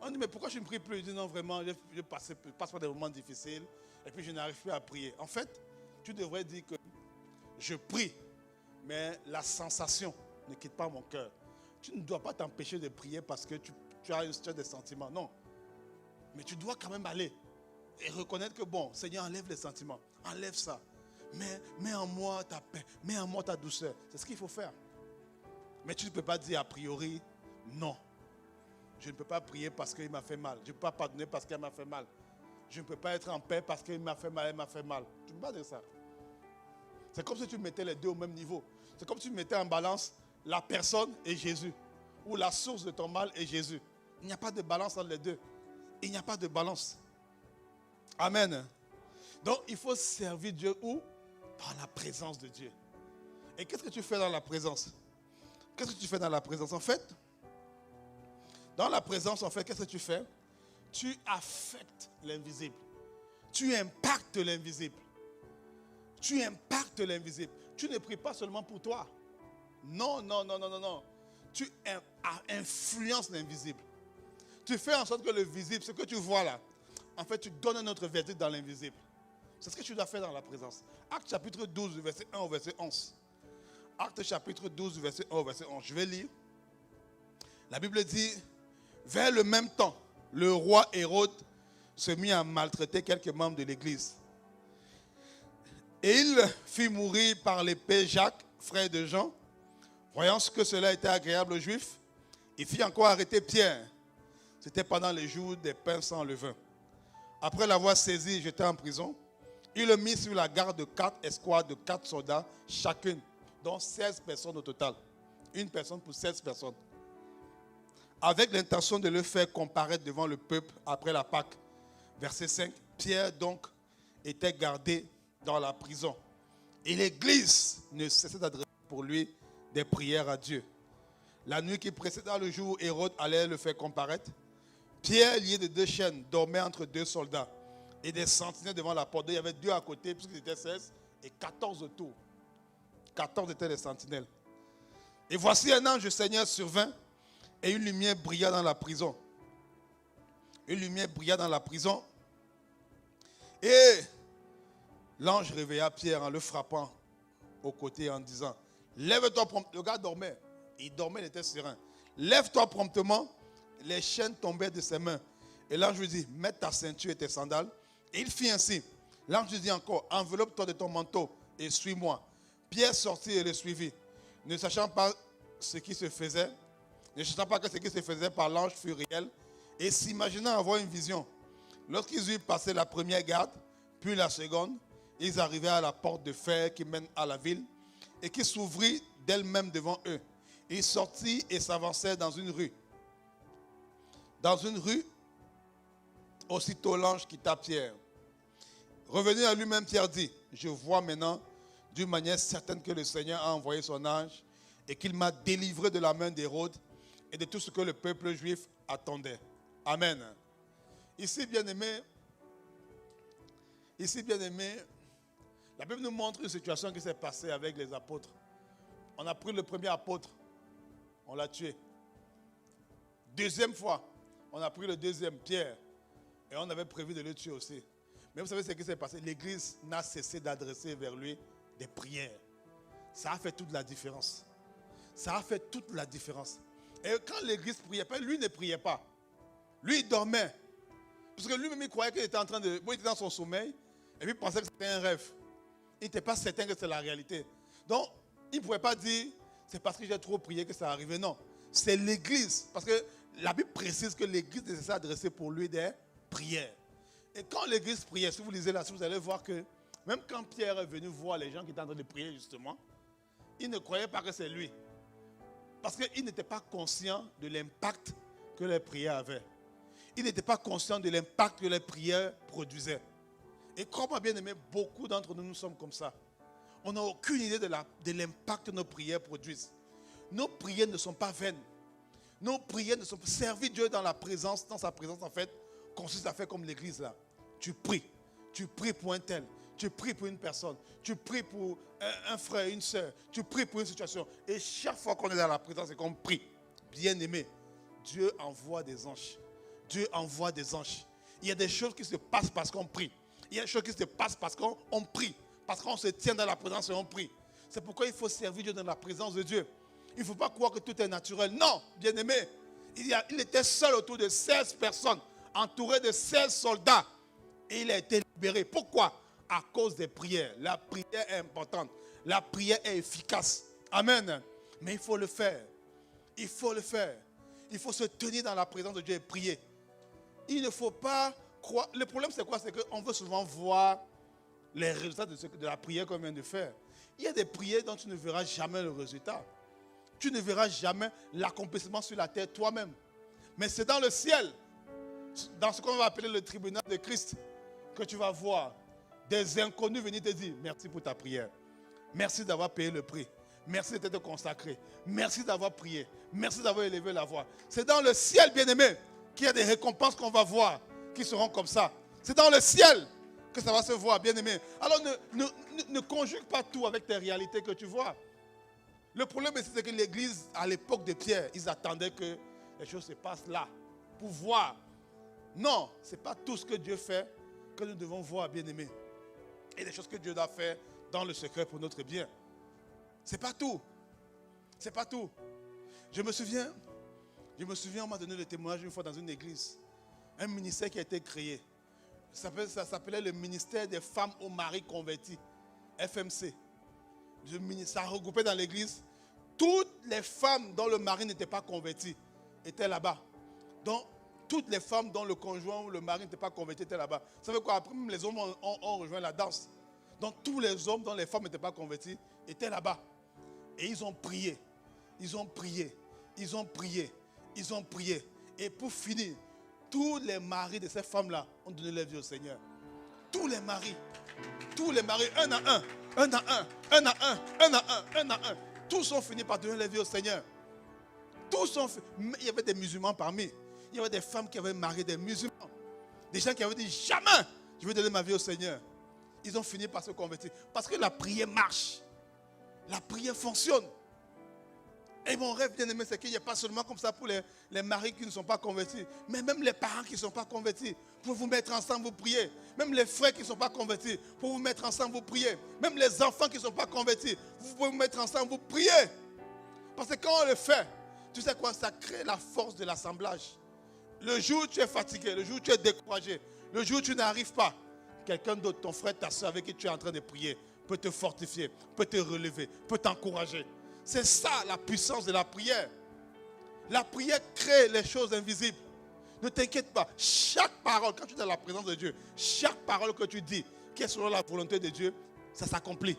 on dit, mais pourquoi je ne prie plus? Je dis, non, vraiment, je passe par des moments difficiles et puis je n'arrive plus à prier. En fait, tu devrais dire que je prie, mais la sensation ne quitte pas mon cœur. Tu ne dois pas t'empêcher de prier parce que tu as des sentiments. Non. Mais tu dois quand même aller et reconnaître que, bon, Seigneur, enlève les sentiments. Enlève ça. Mets en moi ta paix. Mets en moi ta douceur. C'est ce qu'il faut faire. Mais tu ne peux pas dire a priori, non. Je ne peux pas prier parce qu'il m'a fait mal. Je ne peux pas pardonner parce qu'il m'a fait mal. Je ne peux pas être en paix parce qu'il m'a fait mal, elle m'a fait mal. Tu ne peux pas dire ça. C'est comme si tu mettais les deux au même niveau. C'est comme si tu mettais en balance la personne et Jésus. Ou la source de ton mal et Jésus. Il n'y a pas de balance entre les deux. Il n'y a pas de balance. Amen. Donc il faut servir Dieu où? Dans la présence de Dieu. Et qu'est-ce que tu fais dans la présence? Qu'est-ce que tu fais dans la présence? En fait, dans la présence, en fait, qu'est-ce que tu fais? Tu affectes l'invisible. Tu impactes l'invisible. Tu impactes l'invisible. Tu ne pries pas seulement pour toi. Non, non, non, non, non, non. Tu influences l'invisible. Tu fais en sorte que le visible, ce que tu vois là, en fait, tu donnes un autre verdict dans l'invisible. C'est ce que tu dois faire dans la présence. Acte chapitre 12, verset 1 au verset 11. Acte chapitre 12, verset 1 au verset 11. Je vais lire. La Bible dit, vers le même temps, le roi Hérode se mit à maltraiter quelques membres de l'église. Et il fit mourir par l'épée Jacques, frère de Jean. Voyant que cela était agréable aux Juifs, il fit encore arrêter Pierre. C'était pendant les jours des pains sans levain. Après l'avoir saisi et jeté en prison, il le mit sur la garde de 4 escouades de 4 soldats chacune, dont 16 personnes au total. Une personne pour 16 personnes. Avec l'intention de le faire comparaître devant le peuple après la Pâque. Verset 5. Pierre donc était gardé dans la prison. Et l'église ne cessait d'adresser pour lui des prières à Dieu. La nuit qui précéda le jour où Hérode allait le faire comparaître, Pierre, lié de 2 chaînes, dormait entre 2 soldats et des sentinelles devant la porte. Il y avait 2 à côté, puisqu'ils étaient 16, et 14 autour. 14 étaient les sentinelles. Et voici un ange du Seigneur survint, et une lumière brilla dans la prison. Une lumière brilla dans la prison. Et l'ange réveilla Pierre en le frappant au côté en disant, lève-toi promptement. Le gars dormait. Il dormait, il était serein. Lève-toi promptement. Les chaînes tombaient de ses mains. Et l'ange lui dit, mets ta ceinture et tes sandales. Et il fit ainsi. L'ange lui dit encore, enveloppe-toi de ton manteau et suis-moi. Pierre sortit et le suivit. Ne sachant pas ce qui se faisait, ne sachant pas que ce qui se faisait par l'ange fut réel, et s'imaginant avoir une vision. Lorsqu'ils eurent passé la première garde, puis la seconde, ils arrivèrent à la porte de fer qui mène à la ville, et qui s'ouvrit d'elle-même devant eux. Ils sortirent et s'avancèrent dans une rue. Dans une rue, aussitôt l'ange quitta Pierre. Revenu à lui-même, Pierre dit, je vois maintenant d'une manière certaine que le Seigneur a envoyé son ange et qu'il m'a délivré de la main d'Hérode et de tout ce que le peuple juif attendait. Amen. Ici, bien-aimés, la Bible nous montre une situation qui s'est passée avec les apôtres. On a pris le premier apôtre, on l'a tué. Deuxième fois, on a pris le deuxième, Pierre, et on avait prévu de le tuer aussi. Mais vous savez ce qui s'est passé? L'église n'a cessé d'adresser vers lui des prières. Ça a fait toute la différence. Ça a fait toute la différence. Et quand l'église priait pas, lui ne priait pas. Lui, il dormait. Parce que lui-même, il croyait qu'il était en train de... Bon, il était dans son sommeil, et puis il pensait que c'était un rêve. Il n'était pas certain que c'était la réalité. Donc, il ne pouvait pas dire, c'est parce que j'ai trop prié que ça arrivait. Non, c'est l'église. Parce que la Bible précise que l'église est censée adresser pour lui des prières. Et quand l'église priait, si vous lisez là, vous allez voir que même quand Pierre est venu voir les gens qui étaient en train de prier justement, il ne croyait pas que c'est lui. Parce qu'il n'était pas conscient de l'impact que les prières avaient. Il n'était pas conscient de l'impact que les prières produisaient. Et comment bien aimé, beaucoup d'entre nous, nous sommes comme ça. On n'a aucune idée de l'impact que nos prières produisent. Nos prières ne sont pas vaines. Nos prières ne sont pas servies Dieu dans sa présence en fait, consiste à faire comme l'église là. Tu pries pour un tel, tu pries pour une personne, tu pries pour un frère, une soeur, tu pries pour une situation. Et chaque fois qu'on est dans la présence et qu'on prie, bien aimé, Dieu envoie des anges. Dieu envoie des anges. Il y a des choses qui se passent parce qu'on prie. Il y a des choses qui se passent parce qu'on prie. Parce qu'on se tient dans la présence et on prie. C'est pourquoi il faut servir Dieu dans la présence de Dieu. Il ne faut pas croire que tout est naturel. Non, bien aimé. Il était seul autour de 16 personnes, entouré de 16 soldats. Et il a été libéré. Pourquoi? À cause des prières. La prière est importante. La prière est efficace. Amen. Mais il faut le faire. Il faut le faire. Il faut se tenir dans la présence de Dieu et prier. Il ne faut pas croire. Le problème c'est quoi? C'est qu'on veut souvent voir les résultats de la prière qu'on vient de faire. Il y a des prières dont tu ne verras jamais le résultat. Tu ne verras jamais l'accomplissement sur la terre toi-même. Mais c'est dans le ciel, dans ce qu'on va appeler le tribunal de Christ, que tu vas voir des inconnus venir te dire merci pour ta prière. Merci d'avoir payé le prix. Merci de t'être consacré. Merci d'avoir prié. Merci d'avoir élevé la voix. C'est dans le ciel, bien-aimé, qu'il y a des récompenses qu'on va voir, qui seront comme ça. C'est dans le ciel que ça va se voir, bien-aimé. Alors ne conjugue pas tout avec tes réalités que tu vois. Le problème, c'est que l'église, à l'époque de Pierre, ils attendaient que les choses se passent là, pour voir. Non, ce n'est pas tout ce que Dieu fait que nous devons voir, bien-aimés. Et les choses que Dieu doit faire dans le secret pour notre bien. Ce n'est pas tout. Ce n'est pas tout. Je me souviens, on m'a donné le témoignage une fois dans une église. Un ministère qui a été créé. Ça s'appelait le ministère des femmes aux maris convertis. FMC. Ça regroupait dans l'église toutes les femmes dont le mari n'était pas converti étaient là-bas. Donc, toutes les femmes dont le conjoint ou le mari n'était pas converti étaient là-bas. Vous savez quoi? Après, même les hommes ont rejoint la danse. Donc, tous les hommes dont les femmes n'étaient pas convertis étaient là-bas. Et ils ont prié. Ils ont prié. Ils ont prié. Ils ont prié. Et pour finir, tous les maris de ces femmes-là ont donné leur vie au Seigneur. Tous les maris, un à un, un à un, un à un, un à un, un à un. Tous ont fini par donner leur vie au Seigneur. Tous ont fait. Il y avait des musulmans parmi. Il y avait des femmes qui avaient marié des musulmans. Des gens qui avaient dit jamais je vais donner ma vie au Seigneur. Ils ont fini par se convertir. Parce que la prière marche. La prière fonctionne. Et mon rêve bien aimé, c'est qu'il n'y a pas seulement comme ça pour les maris qui ne sont pas convertis, mais même les parents qui ne sont pas convertis. Pour vous mettre ensemble, vous priez. Même les frères qui ne sont pas convertis, pour vous mettre ensemble, vous priez. Même les enfants qui ne sont pas convertis, vous pouvez vous mettre ensemble, vous priez. Parce que quand on le fait, tu sais quoi, ça crée la force de l'assemblage. Le jour où tu es fatigué, le jour où tu es découragé, le jour où tu n'arrives pas, quelqu'un d'autre, ton frère, ta soeur avec qui tu es en train de prier, peut te fortifier, peut te relever, peut t'encourager. C'est ça la puissance de la prière. La prière crée les choses invisibles. Ne t'inquiète pas. Chaque parole, quand tu es dans la présence de Dieu, chaque parole que tu dis, qui est selon la volonté de Dieu, ça s'accomplit.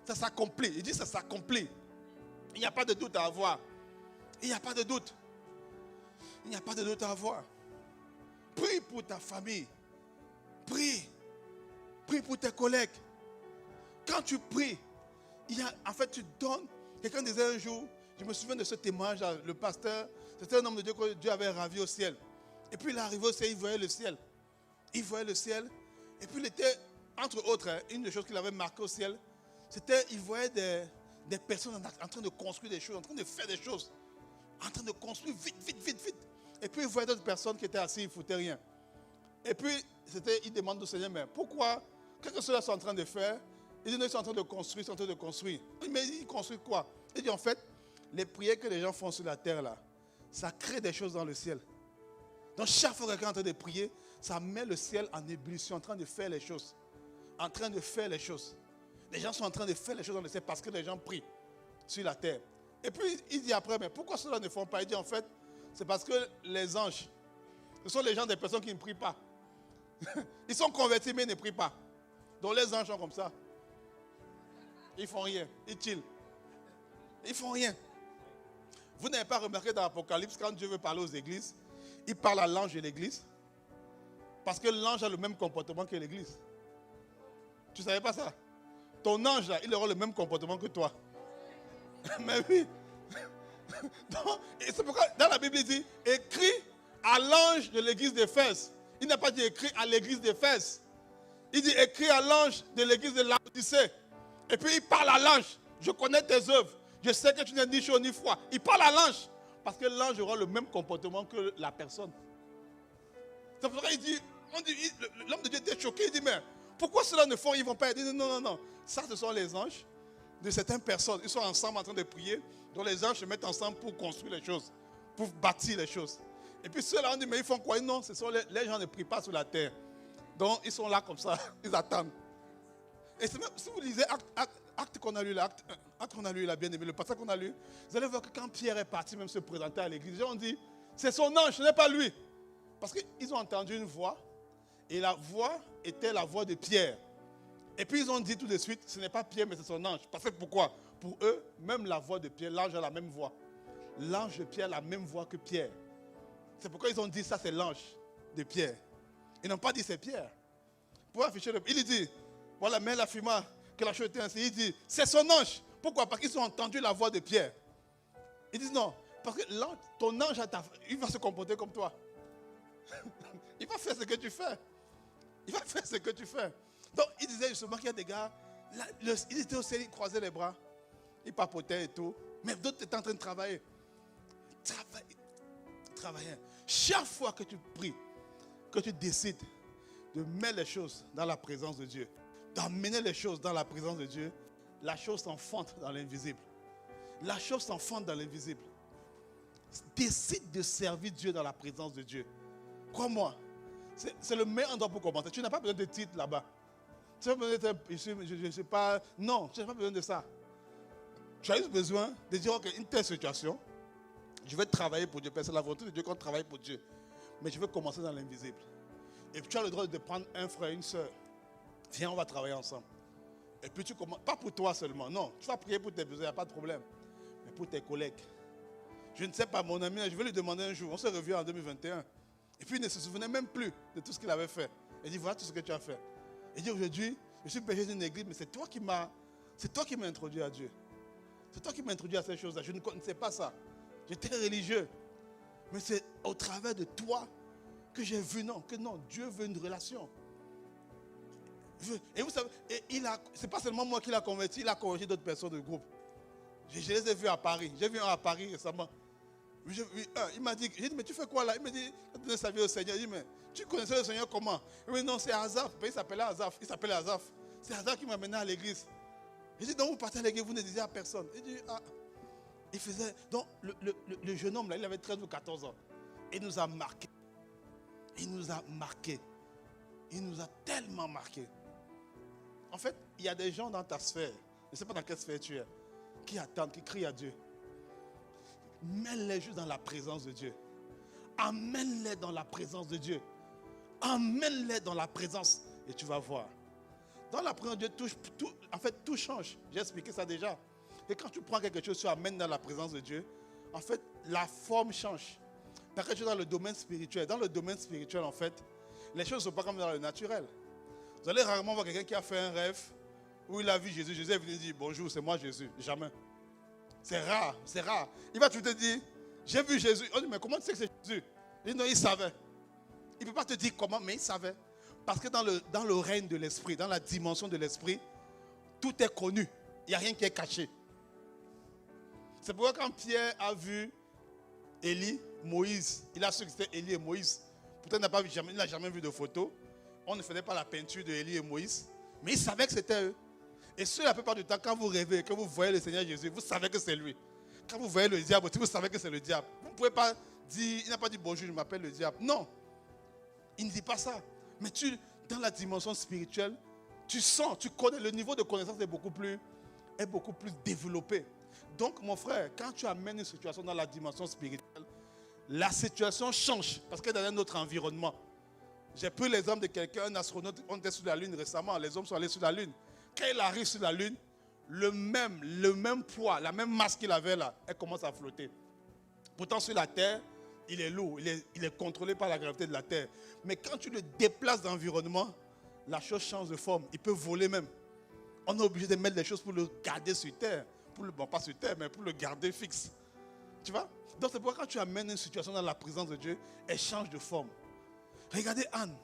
Ça s'accomplit. Il dit ça s'accomplit. Il n'y a pas de doute à avoir. Il n'y a pas de doute. Il n'y a pas de doute à avoir. Prie pour ta famille. Prie. Prie pour tes collègues. Quand tu pries, en fait, tu donnes. Quelqu'un disait un jour, je me souviens de ce témoignage, le pasteur, c'était un homme de Dieu que Dieu avait ravi au ciel. Et puis il est arrivé au ciel, il voyait le ciel. Il voyait le ciel. Et puis il était, entre autres, une des choses qu'il avait marqué au ciel, c'était il voyait des personnes en train de construire des choses, en train de faire des choses. En train de construire vite, vite, vite, vite. Et puis il voyait d'autres personnes qui étaient assises, ils ne foutaient rien. Et puis il demande au Seigneur, mais pourquoi, qu'est-ce que ceux-là sont en train de faire? Il dit, non, ils sont en train de construire, ils sont en train de construire. Mais ils construisent quoi? Il dit, en fait, les prières que les gens font sur la terre, là, ça crée des choses dans le ciel. Donc, chaque fois que quelqu'un est en train de prier, ça met le ciel en ébullition, en train de faire les choses. En train de faire les choses. Les gens sont en train de faire les choses dans le ciel parce que les gens prient sur la terre. Et puis, il dit après, mais pourquoi ceux-là ne font pas? Il dit, en fait, c'est parce que les anges, ce sont les gens des personnes qui ne prient pas. Ils sont convertis, mais ils ne prient pas. Donc, les anges sont comme ça. Ils font rien, ils chillent. Ils font rien. Vous n'avez pas remarqué dans l'Apocalypse, quand Dieu veut parler aux églises, il parle à l'ange de l'église. Parce que l'ange a le même comportement que l'église. Tu ne savais pas ça? Ton ange, là, il aura le même comportement que toi. Mais oui. Et c'est pourquoi dans la Bible, il dit, écrit à l'ange de l'église d'Éphèse. Il n'a pas dit écrit à l'église d'Éphèse. Il dit écrit à l'ange de l'église de Laodicée. Et puis il parle à l'ange. Je connais tes œuvres. Je sais que tu n'es ni chaud ni froid. Il parle à l'ange. Parce que l'ange aura le même comportement que la personne. C'est pour ça qu'il dit, l'homme de Dieu était choqué. Il dit, mais pourquoi ceux-là ne font, ils ne vont pas aider? Non, non, non. Ça, ce sont les anges de certaines personnes. Ils sont ensemble en train de prier. Donc les anges se mettent ensemble pour construire les choses. Pour bâtir les choses. Et puis ceux-là, on dit, mais ils font quoi? Non, ce sont les gens ne prient pas sur la terre. Donc ils sont là comme ça. Ils attendent. Et même, si vous lisez acte qu'on a lu là, acte qu'on a lu là, bien aimé, le passage qu'on a lu, vous allez voir que quand Pierre est parti même se présenter à l'église, les gens ont dit, c'est son ange, ce n'est pas lui. Parce qu'ils ont entendu une voix, et la voix était la voix de Pierre. Et puis ils ont dit tout de suite, ce n'est pas Pierre, mais c'est son ange. Parce que pourquoi? Pour eux, même la voix de Pierre, l'ange a la même voix. L'ange de Pierre a la même voix que Pierre. C'est pourquoi ils ont dit, ça c'est l'ange de Pierre. Ils n'ont pas dit c'est Pierre. Pour afficher il dit, voilà, mais la fuma, que la chose était ainsi. Il dit, c'est son ange. Pourquoi? Parce qu'ils ont entendu la voix de Pierre. Ils disent non, parce que là, ton ange, il va se comporter comme toi. Il va faire ce que tu fais. Il va faire ce que tu fais. Donc, il disait justement qu'il y a des gars, là, ils étaient au ciel, ils croisaient les bras, ils papotaient et tout, mais d'autres étaient en train de travailler. Travailler. Chaque fois que tu pries, que tu décides de mettre les choses dans la présence de Dieu, d'amener les choses dans la présence de Dieu, la chose s'enfante dans l'invisible. La chose s'enfante dans l'invisible. Décide de servir Dieu dans la présence de Dieu. Crois-moi, c'est le meilleur endroit pour commencer. Tu n'as pas besoin de titre là-bas. Tu n'as pas besoin d'être, je ne sais pas, non, tu n'as pas besoin de ça. Tu as juste besoin de dire, ok, une telle situation, je vais travailler pour Dieu. C'est la volonté de Dieu qu'on travaille pour Dieu. Mais je vais commencer dans l'invisible. Et puis tu as le droit de prendre un frère, une soeur. Viens, on va travailler ensemble. Et puis tu commences, pas pour toi seulement, non. Tu vas prier pour tes besoins, il n'y a pas de problème. Mais pour tes collègues. Je ne sais pas, mon ami, je vais lui demander un jour. On s'est revu en 2021. Et puis il ne se souvenait même plus de tout ce qu'il avait fait. Il dit, voilà tout ce que tu as fait. Il dit, aujourd'hui, je suis péché d'une église, mais c'est toi qui m'as introduit à Dieu. C'est toi qui m'as introduit à ces choses-là. Je ne connaissais pas ça. J'étais religieux. Mais c'est au travers de toi que j'ai vu, que Dieu veut une relation. Et vous savez, c'est pas seulement moi qui l'a converti, il a converti d'autres personnes du groupe. Je les ai vus à Paris. J'ai vu un à Paris récemment. Il m'a dit, mais tu fais quoi là? Il m'a dit, il a donné sa vie au Seigneur. Il dit, mais tu connaissais le Seigneur comment? Il m'a dit, non, c'est Azaf. Il s'appelait Azaf. C'est Azaf qui m'a mené à l'église. Il dit, donc vous partez à l'église, vous ne disiez à personne. Il dit, ah. Il faisait. Donc le jeune homme là, il avait 13 ou 14 ans. Il nous a marqué. Il nous a marqué. Il nous a tellement marqué. En fait, il y a des gens dans ta sphère, je ne sais pas dans quelle sphère tu es, qui attendent, qui crient à Dieu. Mets-les juste dans la présence de Dieu. Amène-les dans la présence de Dieu. Amène-les dans la présence et tu vas voir. Dans la présence de Dieu, tout change. J'ai expliqué ça déjà. Et quand tu prends quelque chose, tu amènes dans la présence de Dieu, en fait, la forme change. Parce que tu es dans le domaine spirituel. Dans le domaine spirituel, en fait, les choses ne sont pas comme dans le naturel. Vous allez rarement voir quelqu'un qui a fait un rêve où il a vu Jésus. Jésus est venu dire, bonjour, c'est moi Jésus. Jamais. C'est rare, c'est rare. Il va tout te dire, j'ai vu Jésus. On dit, mais comment tu sais que c'est Jésus? Il dit, non, il savait. Il ne peut pas te dire comment, mais il savait. Parce que dans le règne de l'esprit, dans la dimension de l'esprit, tout est connu. Il n'y a rien qui est caché. C'est pourquoi quand Pierre a vu Élie, Moïse, il a su que c'était Élie et Moïse. Pourtant, il n'a jamais vu de photo. On ne faisait pas la peinture de Élie et Moïse. Mais il savait que c'était eux. Et sur la plupart du temps, quand vous rêvez, que vous voyez le Seigneur Jésus, vous savez que c'est lui. Quand vous voyez le diable, vous savez que c'est le diable. Vous ne pouvez pas dire, il n'a pas dit bonjour, je m'appelle le diable. Non. Il ne dit pas ça. Mais dans la dimension spirituelle, tu sens, tu connais, le niveau de connaissance est beaucoup plus développé. Donc, mon frère, quand tu amènes une situation dans la dimension spirituelle, la situation change parce que dans un autre environnement. J'ai pris l'exemple de quelqu'un, un astronaute, on était sur la Lune récemment, les hommes sont allés sur la Lune. Quand il arrive sur la Lune, le même poids, la même masse qu'il avait là, elle commence à flotter. Pourtant, sur la Terre, il est lourd, il est contrôlé par la gravité de la Terre. Mais quand tu le déplaces d'environnement, la chose change de forme. Il peut voler même. On est obligé de mettre les choses pour le garder sur Terre. Bon, pas sur Terre, mais pour le garder fixe. Tu vois? Donc, c'est pourquoi quand tu amènes une situation dans la présence de Dieu, elle change de forme. Regardez Anne.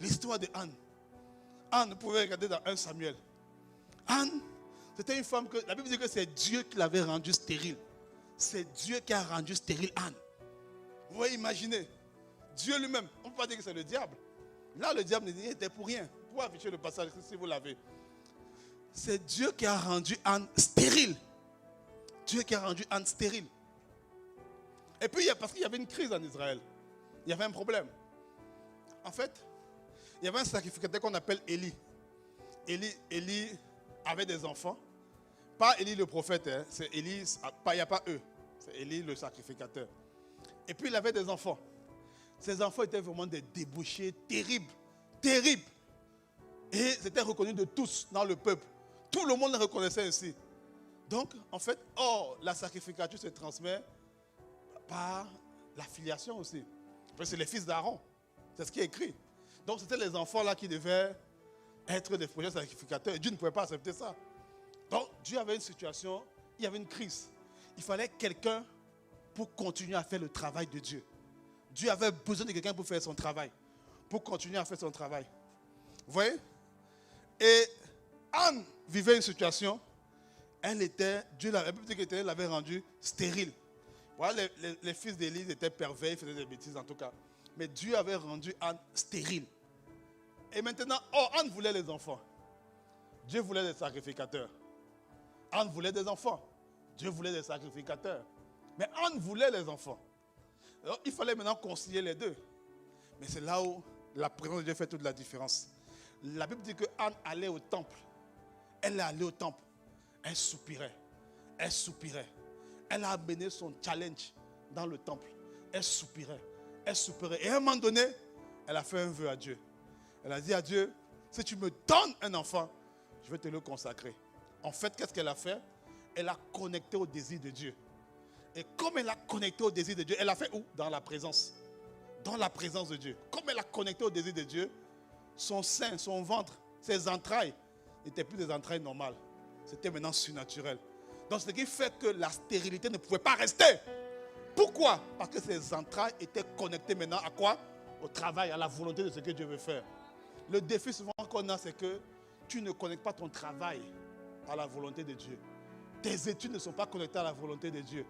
L'histoire de Anne. Anne, vous pouvez regarder dans 1 Samuel. Anne, c'était une femme que la Bible dit que c'est Dieu qui l'avait rendue stérile. C'est Dieu qui a rendu stérile Anne. Vous pouvez imaginer. Dieu lui-même. On ne peut pas dire que c'est le diable. Là, le diable n'était pour rien. Vous pouvez afficher le passage si vous l'avez. C'est Dieu qui a rendu Anne stérile. Dieu qui a rendu Anne stérile. Et puis, parce qu'il y avait une crise en Israël. Il y avait un problème. En fait, il y avait un sacrificateur qu'on appelle Élie. Élie avait des enfants. Pas Élie le prophète, hein. C'est Élie, il n'y a pas eux. C'est Élie le sacrificateur. Et puis il avait des enfants. Ces enfants étaient vraiment des débauchés terribles. Terribles. Et c'était reconnu de tous dans le peuple. Tout le monde le reconnaissait ainsi. Donc, en fait, la sacrificature se transmet par la filiation aussi. C'est les fils d'Aaron. C'est ce qui est écrit. Donc, c'était les enfants là qui devaient être des projets sacrificateurs. Et Dieu ne pouvait pas accepter ça. Donc, Dieu avait une situation, il y avait une crise. Il fallait quelqu'un pour continuer à faire le travail de Dieu. Dieu avait besoin de quelqu'un pour faire son travail, pour continuer à faire son travail. Vous voyez? Et Anne vivait une situation, Dieu l'avait rendue stérile. Voilà, les fils d'Élie étaient pervers, ils faisaient des bêtises en tout cas. Mais Dieu avait rendu Anne stérile. Et maintenant, Anne voulait les enfants. Dieu voulait des sacrificateurs. Anne voulait des enfants. Dieu voulait des sacrificateurs. Mais Anne voulait les enfants. Alors, il fallait maintenant concilier les deux. Mais c'est là où la présence de Dieu fait toute la différence. La Bible dit que Anne allait au temple. Elle est allée au temple. Elle soupirait. Elle soupirait. Elle a amené son challenge dans le temple. Elle soupirait. Elle soupirait. Et à un moment donné, elle a fait un vœu à Dieu. Elle a dit à Dieu, si tu me donnes un enfant, je vais te le consacrer. En fait, qu'est-ce qu'elle a fait? Elle a connecté au désir de Dieu. Et comme elle a connecté au désir de Dieu, elle a fait où? Dans la présence. Dans la présence de Dieu. Comme elle a connecté au désir de Dieu, son sein, son ventre, ses entrailles n'étaient plus des entrailles normales. C'était maintenant surnaturel. Donc ce qui fait que la stérilité ne pouvait pas rester. Pourquoi? Parce que ses entrailles étaient connectées maintenant à quoi? Au travail, à la volonté de ce que Dieu veut faire. Le défi souvent qu'on a, c'est que tu ne connectes pas ton travail à la volonté de Dieu. Tes études ne sont pas connectées à la volonté de Dieu.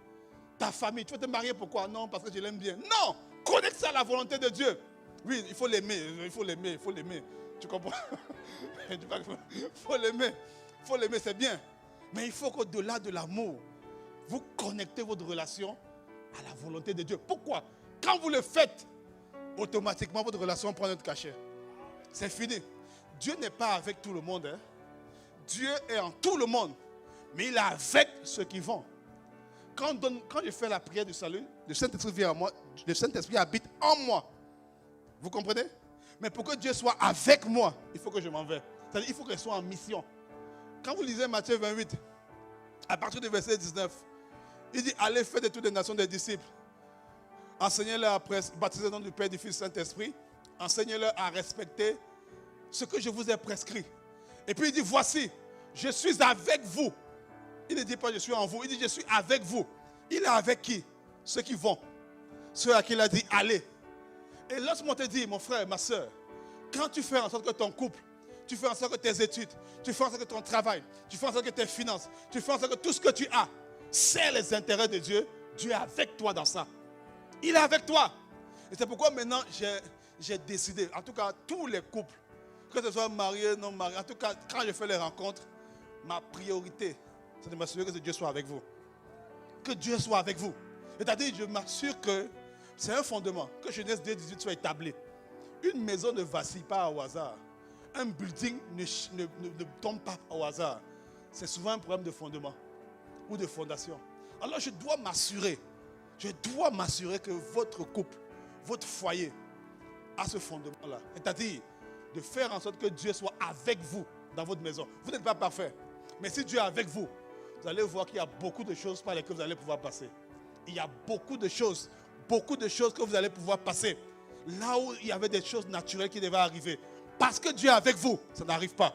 Ta famille, tu veux te marier pourquoi? Non, parce que je l'aime bien. Non, connecte ça à la volonté de Dieu. Oui, il faut l'aimer, il faut l'aimer, il faut l'aimer. Tu comprends? Il faut l'aimer, il faut l'aimer, c'est bien. Mais il faut qu'au-delà de l'amour, vous connectez votre relation à la volonté de Dieu. Pourquoi? Quand vous le faites, automatiquement votre relation prend notre cachet. C'est fini. Dieu n'est pas avec tout le monde. Hein? Dieu est en tout le monde. Mais il est avec ceux qui vont. Quand je fais la prière du salut, le Saint-Esprit vient en moi, le Saint-Esprit habite en moi. Vous comprenez? Mais pour que Dieu soit avec moi, il faut que je m'en vais. C'est-à-dire, il faut que je sois en mission. Quand vous lisez Matthieu 28, à partir du verset 19, il dit, allez faire de toutes les nations des disciples. Enseignez-leur à baptiser au nom du Père, du Fils et du Saint-Esprit. Enseignez-leur à respecter ce que je vous ai prescrit. Et puis il dit, voici, je suis avec vous. Il ne dit pas je suis en vous, il dit je suis avec vous. Il est avec qui? Ceux qui vont. Ceux à qui il a dit allez. Et lorsqu'on te dit, mon frère, ma soeur, quand tu fais en sorte que ton couple, tu fais en sorte que tes études, tu fais en sorte que ton travail, tu fais en sorte que tes finances, tu fais en sorte que tout ce que tu as, c'est les intérêts de Dieu, Dieu est avec toi dans ça. Il est avec toi. Et c'est pourquoi maintenant j'ai décidé, en tout cas tous les couples, que ce soit marié, non marié, en tout cas quand je fais les rencontres, ma priorité, c'est de m'assurer que Dieu soit avec vous. Que Dieu soit avec vous. C'est-à-dire, je m'assure que c'est un fondement. Que Genèse 2:18 soit établi. Une maison ne vacille pas au hasard. Un building ne tombe pas au hasard. C'est souvent un problème de fondement ou de fondation. Alors je dois m'assurer que votre couple, votre foyer a ce fondement-là. C'est-à-dire de faire en sorte que Dieu soit avec vous dans votre maison. Vous n'êtes pas parfait. Mais si Dieu est avec vous, vous allez voir qu'il y a beaucoup de choses par lesquelles vous allez pouvoir passer. Il y a beaucoup de choses que vous allez pouvoir passer. Là où il y avait des choses naturelles qui devaient arriver. Parce que Dieu est avec vous, ça n'arrive pas.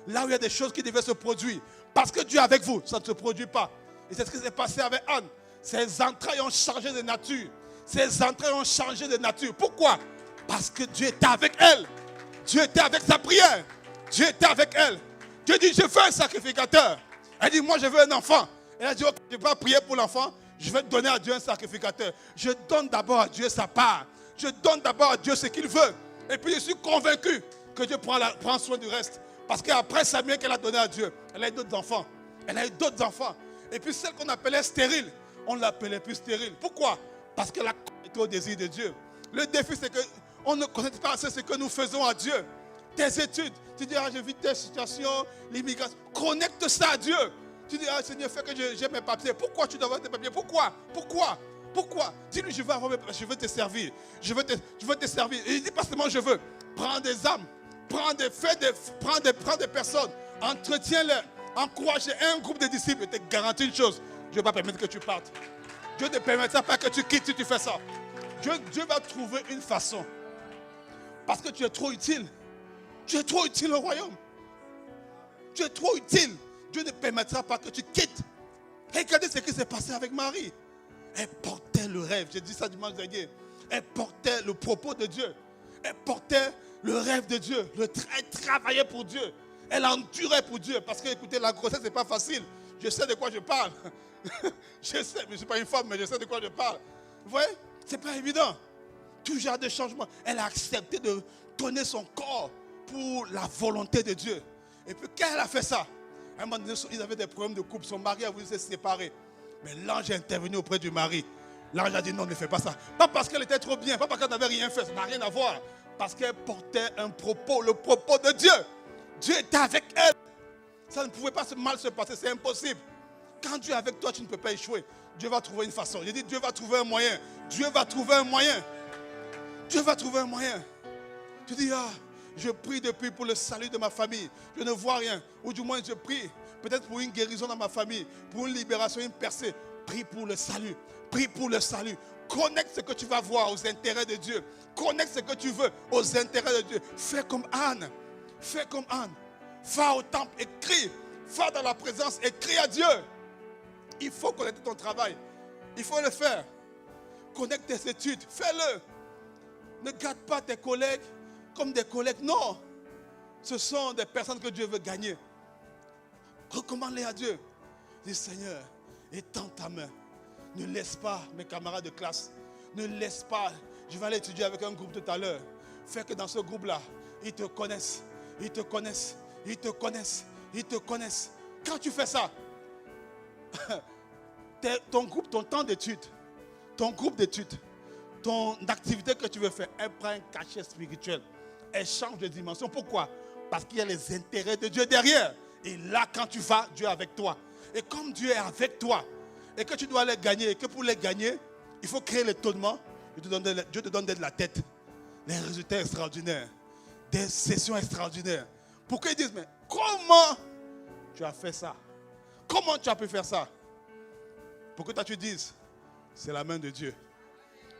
Là où il y a des choses qui devaient se produire. Parce que Dieu est avec vous, ça ne se produit pas. Et c'est ce qui s'est passé avec Anne. Ses entrailles ont changé de nature. Ses entrailles ont changé de nature. Pourquoi? Parce que Dieu était avec elle. Dieu était avec sa prière. Dieu était avec elle. Dieu dit, je veux un sacrificateur. Elle dit, moi je veux un enfant. Elle a dit, ok, je ne vais pas prier pour l'enfant. Je vais donner à Dieu un sacrificateur. Je donne d'abord à Dieu sa part. Je donne d'abord à Dieu ce qu'il veut. Et puis je suis convaincu que Dieu prend soin du reste. Parce qu'après Samuel qu'elle a donné à Dieu, elle a eu d'autres enfants. Elle a eu d'autres enfants. Et puis celle qu'on appelait stérile, on ne l'appelait plus stérile. Pourquoi? Parce qu'elle a connecté au désir de Dieu. Le défi, c'est qu'on ne connecte pas assez ce que nous faisons à Dieu. Tes études, tu dis, je vis telle situation, l'immigration. Connecte ça à Dieu. Tu dis, Seigneur, fais que j'ai mes papiers. Pourquoi tu dois avoir tes papiers? Pourquoi? Dis-lui, je veux te servir. Je veux te servir. Et il dit pas seulement je veux. Prends des âmes. Prends des personnes. Entretiens-les. Encourage un groupe de disciples. Et te garantis une chose. Dieu ne va pas permettre que tu partes. Dieu ne permettra pas que tu quittes si tu fais ça. Dieu va trouver une façon. Parce que tu es trop utile. Tu es trop utile au royaume. Tu es trop utile. Dieu ne permettra pas que tu quittes. Regardez ce qui s'est passé avec Marie. Elle portait le rêve. J'ai dit ça dimanche dernier. Elle portait le propos de Dieu. Elle portait le rêve de Dieu. Elle travaillait pour Dieu. Elle endurait pour Dieu. Parce que, écoutez, la grossesse, ce n'est pas facile. Je sais de quoi je parle. Je sais, mais je ne suis pas une femme, mais je sais de quoi je parle. Vous voyez, ce n'est pas évident. Tout genre de changement. Elle a accepté de donner son corps pour la volonté de Dieu. Et puis, quand elle a fait ça, à un moment donné, ils avaient des problèmes de couple. Son mari a voulu se séparer. Mais l'ange est intervenu auprès du mari. L'ange a dit non, ne fais pas ça. Pas parce qu'elle était trop bien, pas parce qu'elle n'avait rien fait. Ça n'a rien à voir. Parce qu'elle portait un propos, le propos de Dieu. Dieu était avec elle. Ça ne pouvait pas mal se passer, c'est impossible. Quand Dieu est avec toi, tu ne peux pas échouer. Dieu va trouver une façon. J'ai dit, Dieu va trouver un moyen. Dieu va trouver un moyen. Dieu va trouver un moyen. Tu dis, je prie depuis pour le salut de ma famille. Je ne vois rien. Ou du moins, je prie peut-être pour une guérison dans ma famille, pour une libération, une percée. Prie pour le salut. Prie pour le salut. Connecte ce que tu vas voir aux intérêts de Dieu. Connecte ce que tu veux aux intérêts de Dieu. Fais comme Anne. Fais comme Anne. Va au temple et crie. Va dans la présence et crie à Dieu. Il faut connecter ton travail. Il faut le faire. Connecte tes études. Fais-le. Ne garde pas tes collègues comme des collègues. Non. Ce sont des personnes que Dieu veut gagner. Recommande-les à Dieu. Dis, Seigneur, étends ta main. Ne laisse pas mes camarades de classe. Ne laisse pas. Je vais aller étudier avec un groupe tout à l'heure. Fais que dans ce groupe-là, ils te connaissent. Ils te connaissent. Ils te connaissent. Ils te connaissent. Quand tu fais ça, ton groupe, ton temps d'études, ton groupe d'études, ton activité que tu veux faire, elle prend un cachet spirituel. Elle change de dimension. Pourquoi? Parce qu'il y a les intérêts de Dieu derrière. Et là, quand tu vas, Dieu est avec toi. Et comme Dieu est avec toi, et que tu dois les gagner, et que pour les gagner, il faut créer l'étonnement, Dieu te donne de la tête. Les résultats extraordinaires. Des sessions extraordinaires. Pour qu'ils disent, mais comment tu as fait ça? Comment tu as pu faire ça? Pour que toi tu dises, c'est la main de Dieu.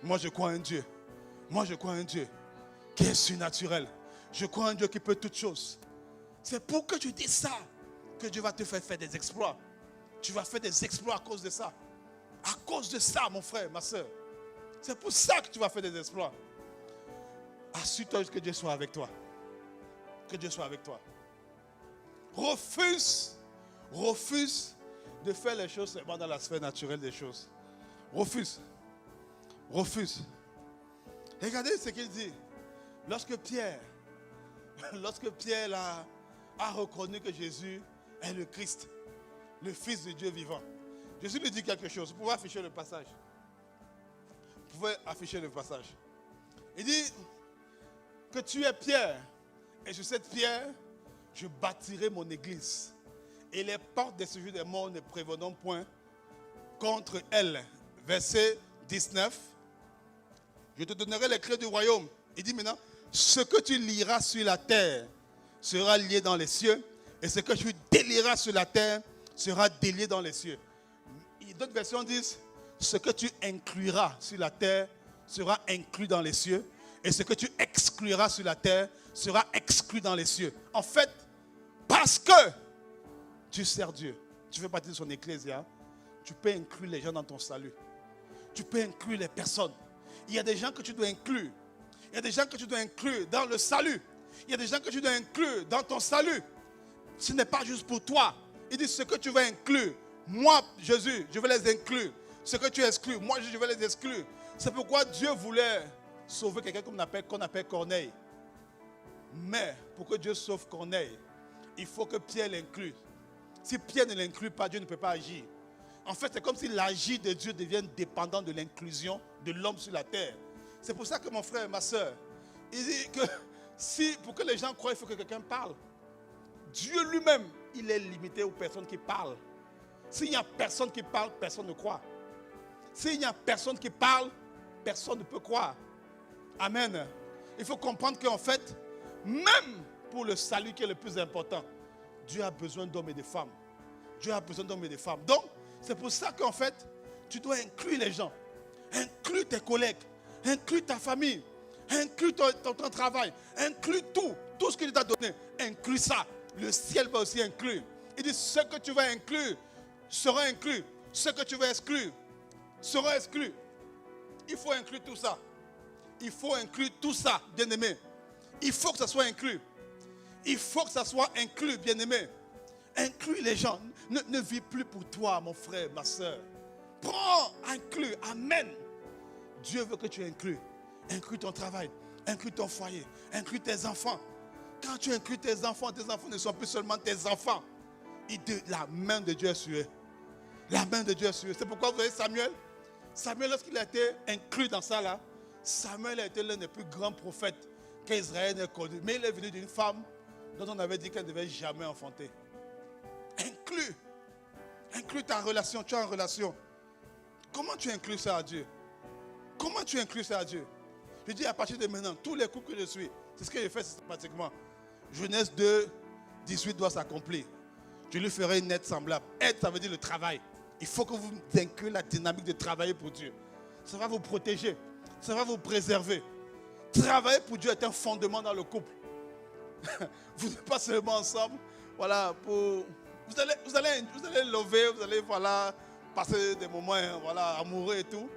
Moi je crois en Dieu. Moi je crois en Dieu qui est surnaturel. Je crois en Dieu qui peut toutes choses. C'est pour que tu dises ça que Dieu va te faire des exploits. Tu vas faire des exploits à cause de ça. À cause de ça, mon frère, ma soeur. C'est pour ça que tu vas faire des exploits. Assure-toi que Dieu soit avec toi. Que Dieu soit avec toi. Refuse de faire les choses seulement dans la sphère naturelle des choses. Refuse. Regardez ce qu'il dit. Lorsque Pierre a reconnu que Jésus est le Christ, le Fils de Dieu vivant, Jésus lui dit quelque chose. Vous pouvez afficher le passage. Il dit que tu es Pierre. Et sur cette pierre, je bâtirai mon église. Et les portes des séjours des morts ne prévaudront point contre elle. Verset 19. Je te donnerai les clés du royaume. Il dit maintenant, ce que tu lieras sur la terre sera lié dans les cieux. Et ce que tu délieras sur la terre sera délié dans les cieux. D'autres versions disent, ce que tu incluras sur la terre sera inclus dans les cieux. Et ce que tu excluras sur la terre sera exclu dans les cieux. En fait, parce que tu sers Dieu, tu fais partie de son ecclésia, tu peux inclure les gens dans ton salut. Tu peux inclure les personnes. Il y a des gens que tu dois inclure. Il y a des gens que tu dois inclure dans le salut. Il y a des gens que tu dois inclure dans ton salut. Ce n'est pas juste pour toi. Il dit ce que tu vas inclure. Moi, Jésus, je vais les inclure. Ce que tu exclus, moi, je vais les exclure. C'est pourquoi Dieu voulait sauver quelqu'un qu'on appelle Corneille. Mais pour que Dieu sauve Corneille, il faut que Pierre l'inclue. Si Pierre ne l'inclut pas, Dieu ne peut pas agir. En fait, c'est comme si l'agir de Dieu devienne dépendant de l'inclusion de l'homme sur la terre. C'est pour ça que mon frère et ma soeur, il dit que pour que les gens croient, il faut que quelqu'un parle. Dieu lui-même, il est limité aux personnes qui parlent. S'il n'y a personne qui parle, personne ne croit. S'il n'y a personne qui parle, personne ne peut croire. Amen. Il faut comprendre qu'en fait, même pour le salut qui est le plus important, Dieu a besoin d'hommes et de femmes. Dieu a besoin d'hommes et de femmes. Donc, c'est pour ça qu'en fait, tu dois inclure les gens. Inclure tes collègues. Inclure ta famille. Inclure ton travail. Inclure tout. Tout ce qu'il t'a donné. Inclure ça. Le ciel va aussi inclure. Il dit, ce que tu vas inclure sera inclus. Ce que tu vas exclure sera exclu. Il faut inclure tout ça. Il faut inclure tout ça, bien-aimé. Il faut que ça soit inclus. Il faut que ça soit inclus, bien-aimé. Inclus les gens. Ne vis plus pour toi, mon frère, ma soeur. Prends, inclus. Amen. Dieu veut que tu inclues. Inclus ton travail. Inclus ton foyer. Inclus tes enfants. Quand tu inclus tes enfants ne sont plus seulement tes enfants. La main de Dieu est sur eux. La main de Dieu est sur eux. C'est pourquoi vous voyez Samuel. Samuel, lorsqu'il a été inclus dans ça là, Samuel a été l'un des plus grands prophètes qu'Israël ait connu. Mais il est venu d'une femme dont on avait dit qu'elle ne devait jamais enfanter. Inclus. Inclus ta relation. Tu as une relation. Comment tu inclus ça à Dieu? Comment tu inclus ça à Dieu? Je dis à partir de maintenant, tous les coups que je suis, c'est ce que je fais systématiquement. Genèse 2, 18 doit s'accomplir. Je lui ferai une aide semblable. Aide, ça veut dire le travail. Il faut que vous incluez la dynamique de travailler pour Dieu. Ça va vous protéger. Ça va vous préserver. Travailler pour Dieu est un fondement dans le couple. Vous n'êtes pas seulement ensemble. Voilà, vous allez lever, vous allez passer des moments amoureux et tout.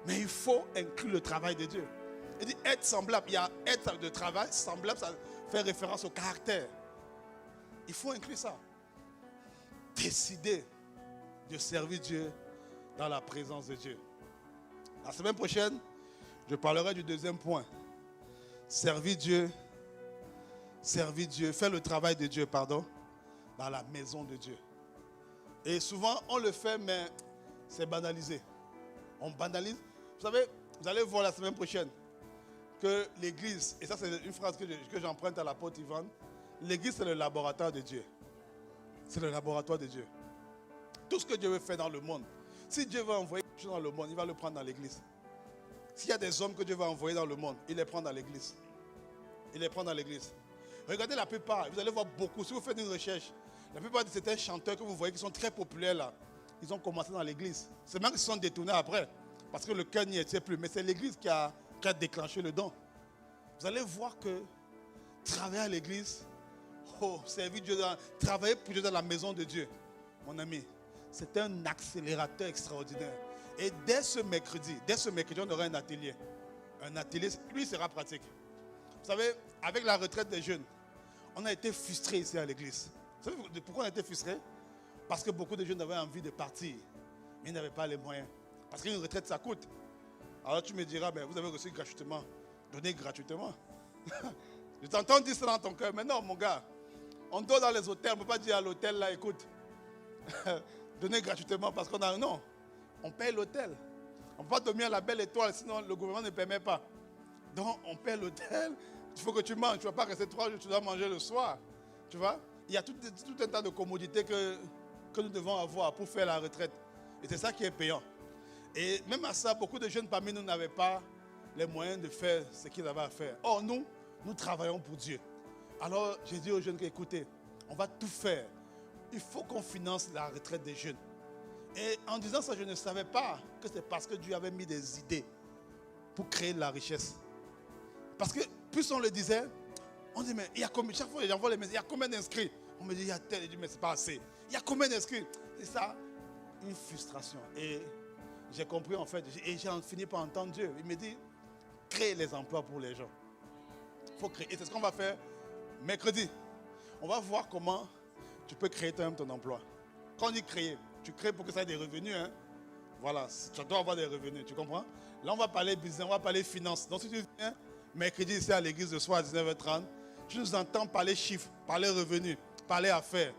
Mais il faut inclure le travail de Dieu. Il dit être semblable. Il y a être de travail. Semblable, ça fait référence au caractère. Il faut inclure ça. Décider de servir Dieu dans la présence de Dieu. La semaine prochaine, je parlerai du deuxième point. Servir Dieu, faire le travail de Dieu, dans la maison de Dieu. Et souvent, on le fait, mais c'est banalisé. On banalise. Vous savez, vous allez voir la semaine prochaine que l'église, et ça c'est une phrase que j'emprunte à l'apôtre Yvan, l'église c'est le laboratoire de Dieu. C'est le laboratoire de Dieu. Tout ce que Dieu veut faire dans le monde, si Dieu veut envoyer quelque chose dans le monde, il va le prendre dans l'église. S'il y a des hommes que Dieu va envoyer dans le monde, il les prend dans l'église. Il les prend dans l'église. Regardez la plupart, vous allez voir beaucoup, si vous faites une recherche, la plupart de certains chanteurs que vous voyez qui sont très populaires là, ils ont commencé dans l'église. C'est même qu'ils se sont détournés après, parce que le cœur n'y était plus. Mais c'est l'église qui a déclenché le don. Vous allez voir que travailler à l'église, servir Dieu, travailler pour Dieu dans la maison de Dieu, mon ami, c'est un accélérateur extraordinaire. Et dès ce mercredi, on aura un atelier. Un atelier, lui, sera pratique. Vous savez, avec la retraite des jeunes, on a été frustrés ici à l'église. Vous savez pourquoi on a été frustrés? Parce que beaucoup de jeunes avaient envie de partir, mais ils n'avaient pas les moyens. Parce qu'une retraite, ça coûte. Alors tu me diras, vous avez reçu gratuitement. Donnez gratuitement. Je t'entends dire ça dans ton cœur. Mais non, mon gars, on dort dans les hôtels. On ne peut pas dire à l'hôtel, là, écoute, donnez gratuitement parce qu'on a... Non, on paye l'hôtel. On ne peut pas dormir à la belle étoile, sinon le gouvernement ne permet pas. Donc, on paye l'hôtel. Il faut que tu manges. Tu ne vas pas rester 3 jours, tu dois manger le soir. Tu vois? Il y a tout un tas de commodités que nous devons avoir pour faire la retraite. Et c'est ça qui est payant. Et même à ça, beaucoup de jeunes parmi nous n'avaient pas les moyens de faire ce qu'ils avaient à faire. Or, nous travaillons pour Dieu. Alors, j'ai dit aux jeunes écoutez, on va tout faire. Il faut qu'on finance la retraite des jeunes. Et en disant ça, je ne savais pas que c'est parce que Dieu avait mis des idées pour créer de la richesse. Parce que plus on le disait, on dit mais il y a combien, chaque fois que j'envoie les messages, il y a combien d'inscrits? On me dit il y a tel, je dis mais c'est pas assez. Il y a combien d'inscrits? C'est ça, une frustration. Et j'ai compris en fait, et j'ai fini par entendre Dieu. Il me dit, créer les emplois pour les gens. Il faut créer. Et c'est ce qu'on va faire mercredi. On va voir comment tu peux créer toi-même ton emploi. Quand on dit créer, tu crées pour que ça ait des revenus. Hein? Voilà, tu dois avoir des revenus, tu comprends? Là, on va parler business, on va parler finance. Donc si tu viens mercredi ici à l'église de soir à 19h30, tu nous entends parler chiffres, parler revenus, parler affaires.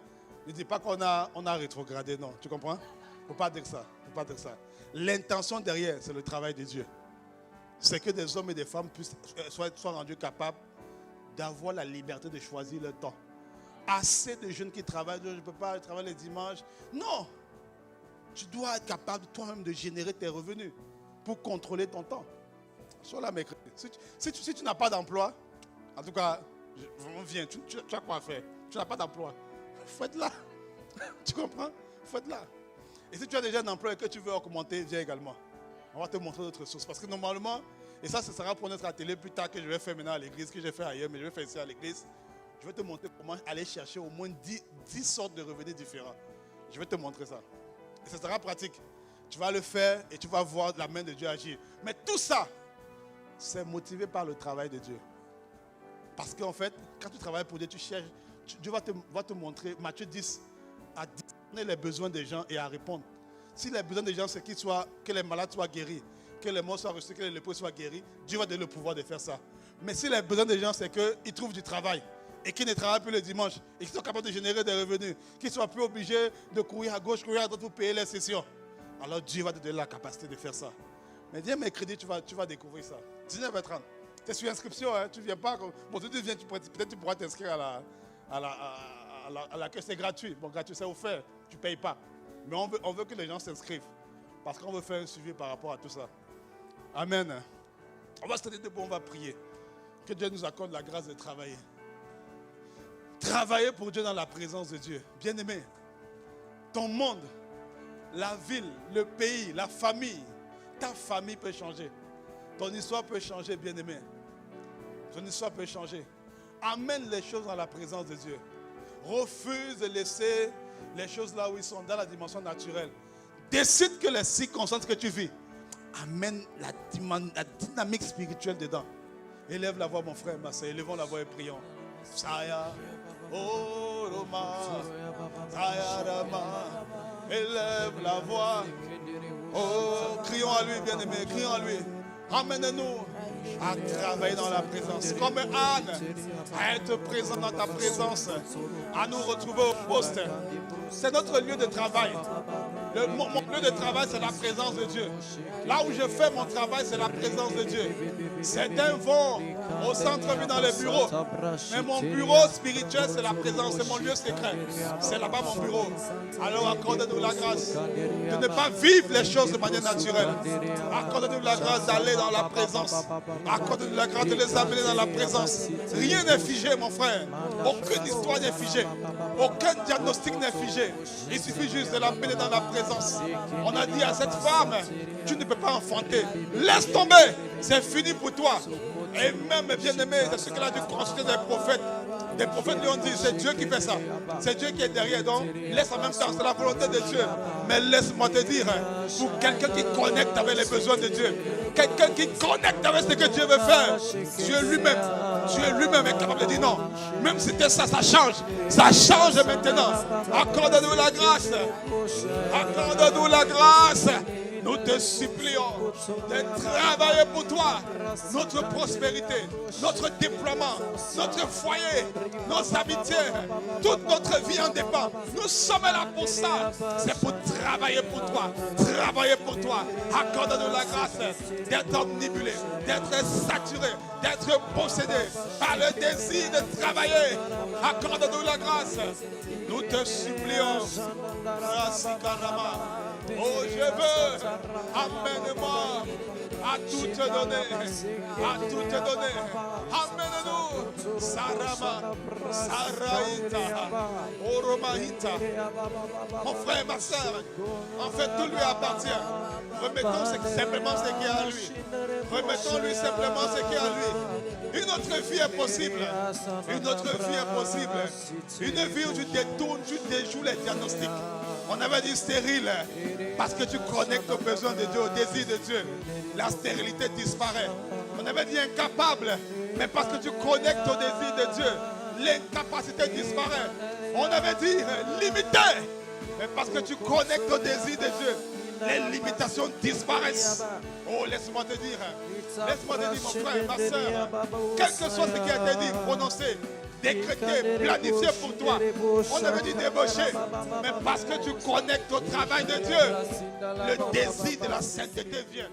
Ne dis pas qu'on a rétrogradé, non. Tu comprends? Il ne faut pas dire ça. Faut pas dire ça. L'intention derrière, c'est le travail de Dieu. C'est que des hommes et des femmes soient rendus capables d'avoir la liberté de choisir leur temps. Assez de jeunes qui travaillent, je ne peux pas travailler les dimanches. Non! Tu dois être capable toi-même de générer tes revenus pour contrôler ton temps. Sois là, mercredi. Si tu n'as pas d'emploi, en tout cas, viens, tu as quoi faire? Tu n'as pas d'emploi. Il faut être là. Tu comprends? Il faut être là. Et si tu as déjà un emploi et que tu veux augmenter, viens également. On va te montrer d'autres ressources. Parce que normalement, et ça, ce sera pour notre atelier plus tard que je vais faire maintenant à l'église, que j'ai fait ailleurs, mais je vais faire ici à l'église. Je vais te montrer comment aller chercher au moins 10 sortes de revenus différents. Je vais te montrer ça. Et ça sera pratique. Tu vas le faire et tu vas voir la main de Dieu agir. Mais tout ça, c'est motivé par le travail de Dieu. Parce qu'en fait, quand tu travailles pour Dieu, tu cherches, Dieu va te montrer, Matthieu 10, à discerner les besoins des gens et à répondre. Si les besoins des gens, c'est que les malades soient guéris, que les morts soient reçus, que les lépreux soient guéris, Dieu va donner le pouvoir de faire ça. Mais si les besoins des gens, c'est qu'ils trouvent du travail et qu'ils ne travaillent plus le dimanche et qu'ils sont capables de générer des revenus, qu'ils ne soient plus obligés de courir à gauche, courir à droite pour payer les sessions, alors Dieu va te donner la capacité de faire ça. Mais viens mercredi, tu vas découvrir ça. 19h30. Tu es sur inscription, hein? Tu ne viens pas. Bon, tu viens, peut-être tu pourras t'inscrire à l'accueil. C'est gratuit. Bon, gratuit, c'est offert. Tu ne payes pas. Mais on veut que les gens s'inscrivent. Parce qu'on veut faire un suivi par rapport à tout ça. Amen. On va se tenir debout, on va prier. Que Dieu nous accorde la grâce de travailler. Travailler pour Dieu dans la présence de Dieu. Bien-aimé, ton monde, la ville, le pays, la famille, ta famille peut changer. Ton histoire peut changer, bien-aimé. Ton histoire peut changer. Amène les choses dans la présence de Dieu. Refuse de laisser les choses là où ils sont, dans la dimension naturelle. Décide que les circonstances que tu vis, amène la dynamique spirituelle dedans. Élève la voix, mon frère, ma soeur. Élevons la voix et prions. Saya, oh Roma, Saya Rama. Élève la voix. Oh, crions à lui, bien-aimé, crions à lui. Amène-nous à travailler dans la présence. Comme Anne, à être présent dans ta présence, à nous retrouver au poste. C'est notre lieu de travail. Mon lieu de travail, c'est la présence de Dieu. Là où je fais mon travail, c'est la présence de Dieu. Certains vont au centre-ville dans les bureaux. Mais mon bureau spirituel, c'est la présence, c'est mon lieu secret. C'est là-bas mon bureau. Alors accorde-nous la grâce de ne pas vivre les choses de manière naturelle. Accorde-nous la grâce d'aller dans la présence. Accorde-nous la grâce de les amener dans la présence. Rien n'est figé, mon frère. Aucune histoire n'est figée. Aucun diagnostic n'est figé. Il suffit juste de l'amener dans la présence. On a dit à cette femme, tu ne peux pas enfanter. Laisse tomber, c'est fini pour toi. Et même, bien-aimé, c'est ce qu'elle a dû consulter des prophètes. Des prophètes lui ont dit, c'est Dieu qui fait ça. C'est Dieu qui est derrière. Donc, laisse en même temps, c'est la volonté de Dieu. Mais laisse-moi te dire, pour quelqu'un qui connecte avec les besoins de Dieu, quelqu'un qui connecte avec ce que Dieu veut faire, Dieu lui-même est capable de dire non. Même si c'était ça, ça change. Ça change maintenant. Accorde-nous la grâce. Accorde-nous la grâce. Nous te supplions de travailler pour toi, notre prospérité, notre déploiement, notre foyer, nos amitiés, toute notre vie en dépend. Nous sommes là pour ça. C'est pour travailler pour toi, travailler pour toi. Accorde-nous la grâce d'être omnibulé, d'être saturé, d'être possédé par le désir de travailler. Accorde-nous la grâce. Nous te supplions. Oh, je veux, amène-moi à tout te donner, à tout te donner. Amène-nous, Sarama, Saraïta, Oromaïta. Mon frère, ma soeur, en fait, tout lui appartient. Remettons simplement ce qui est à lui. Remettons-lui simplement ce qui est à lui. Une autre vie est possible. Une autre vie est possible. Une vie où tu détournes, tu déjoues les diagnostics. On avait dit stérile parce que tu connectes aux besoins de Dieu, au désir de Dieu. La stérilité disparaît. On avait dit incapable, mais parce que tu connectes au désir de Dieu, l'incapacité disparaît. On avait dit limité, mais parce que tu connectes au désir de Dieu, les limitations disparaissent. Oh, laisse-moi te dire, mon frère, ma soeur, quel que soit ce qui a été dit, prononcé, décrété, planifié pour toi. On avait dit débaucher, mais parce que tu connectes au travail de Dieu, le désir de la sainteté vient.